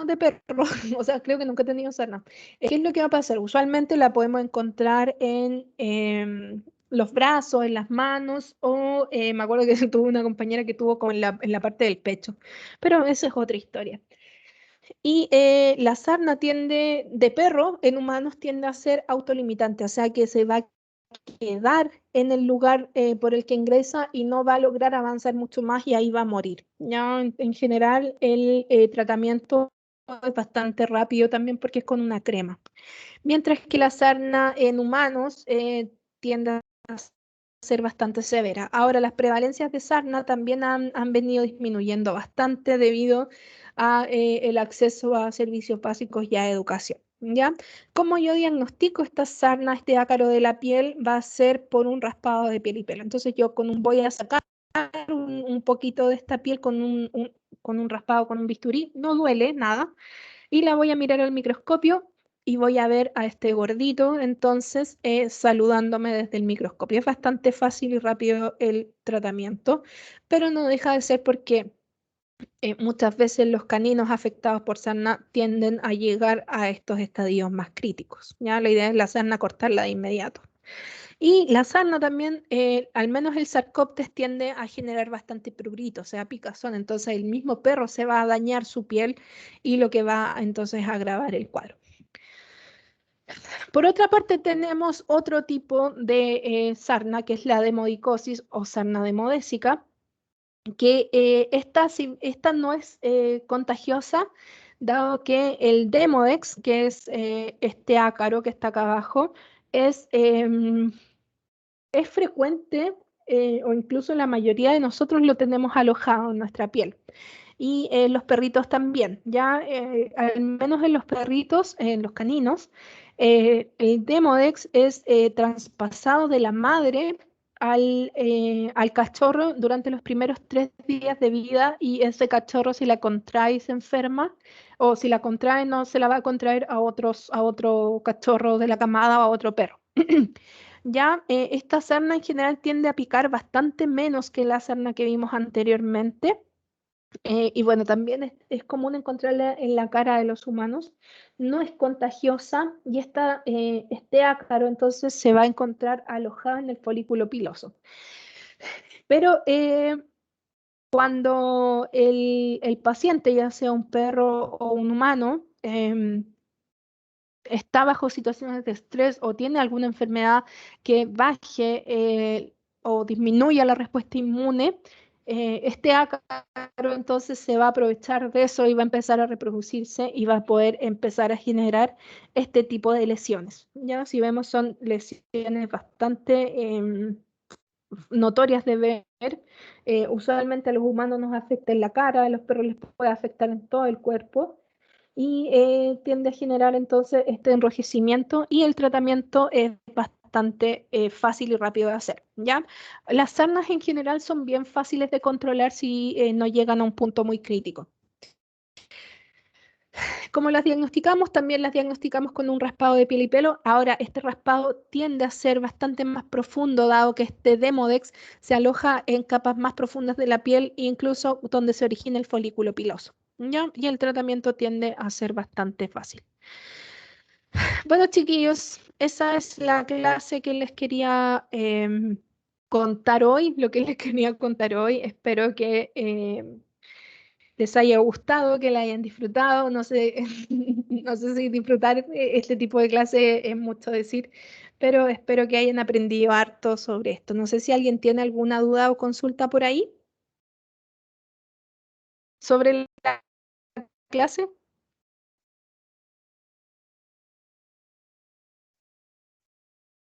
de perro, o sea, creo que nunca he tenido sarna. ¿Qué es lo que va a pasar? Usualmente la podemos encontrar en los brazos, en las manos, o me acuerdo que tuve una compañera que tuvo como en la parte del pecho, pero esa es otra historia. Y la sarna de perro en humanos tiende a ser autolimitante, o sea que se va a quedar en el lugar por el que ingresa y no va a lograr avanzar mucho más y ahí va a morir. ¿Ya? En general, el tratamiento es bastante rápido también porque es con una crema. Mientras que la sarna en humanos tiende a ser bastante severa. Ahora, las prevalencias de sarna también han venido disminuyendo bastante debido a el acceso a servicios básicos y a educación, ¿ya? ¿Cómo yo diagnostico esta sarna, este ácaro de la piel? Va a ser por un raspado de piel y pelo. Entonces yo voy a sacar un poquito de esta piel con un raspado, con un bisturí, no duele nada, y la voy a mirar al microscopio y voy a ver a este gordito, entonces, saludándome desde el microscopio. Es bastante fácil y rápido el tratamiento, pero no deja de ser porque muchas veces los caninos afectados por sarna tienden a llegar a estos estadios más críticos. ¿Ya? La idea es la sarna cortarla de inmediato. Y la sarna también, al menos el Sarcoptes, tiende a generar bastante prurito, o sea, picazón. Entonces el mismo perro se va a dañar su piel y lo que va entonces a agravar el cuadro. Por otra parte, tenemos otro tipo de sarna, que es la demodicosis o sarna demodésica, que esta no es contagiosa, dado que el Demodex, que es este ácaro que está acá abajo, es frecuente o incluso la mayoría de nosotros lo tenemos alojado en nuestra piel. Y los perritos también, ya al menos en los perritos, en los caninos, el Demodex es traspasado de la madre al cachorro durante los primeros 3 días de vida y ese cachorro si la contrae se enferma o si la contrae no se la va a contraer a otro cachorro de la camada o a otro perro. Ya esta sarna en general tiende a picar bastante menos que la sarna que vimos anteriormente. Y bueno, también es común encontrarla en la cara de los humanos. No es contagiosa y este ácaro entonces se va a encontrar alojada en el folículo piloso. Pero cuando el paciente, ya sea un perro o un humano, está bajo situaciones de estrés o tiene alguna enfermedad que baje o disminuya la respuesta inmune, este ácaro entonces se va a aprovechar de eso y va a empezar a reproducirse y va a poder empezar a generar este tipo de lesiones. Ya si vemos son lesiones bastante notorias de ver. Usualmente a los humanos nos afecta en la cara, a los perros les puede afectar en todo el cuerpo y tiende a generar entonces este enrojecimiento y el tratamiento es bastante fácil y rápido de hacer, ¿ya? Las sarnas en general son bien fáciles de controlar si no llegan a un punto muy crítico. ¿Cómo las diagnosticamos? También las diagnosticamos con un raspado de piel y pelo. Ahora, este raspado tiende a ser bastante más profundo, dado que este Demodex se aloja en capas más profundas de la piel, incluso donde se origina el folículo piloso, ¿ya? Y el tratamiento tiende a ser bastante fácil. Bueno, chiquillos, esa es la clase que les quería contar hoy, lo que les quería contar hoy. Espero que les haya gustado, que la hayan disfrutado. No sé, no sé si disfrutar este tipo de clase es mucho decir, pero espero que hayan aprendido harto sobre esto. No sé si alguien tiene alguna duda o consulta por ahí sobre la clase.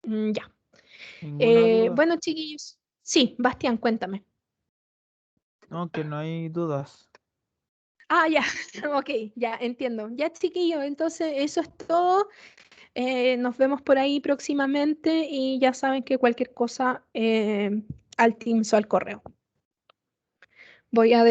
Ya. Ninguna duda. Bueno, chiquillos. Sí, Bastián, cuéntame. No, que no hay dudas. Ah, ya, ok, ya entiendo. Ya, chiquillos, entonces eso es todo. Nos vemos por ahí próximamente y ya saben que cualquier cosa al Teams o al correo. Voy a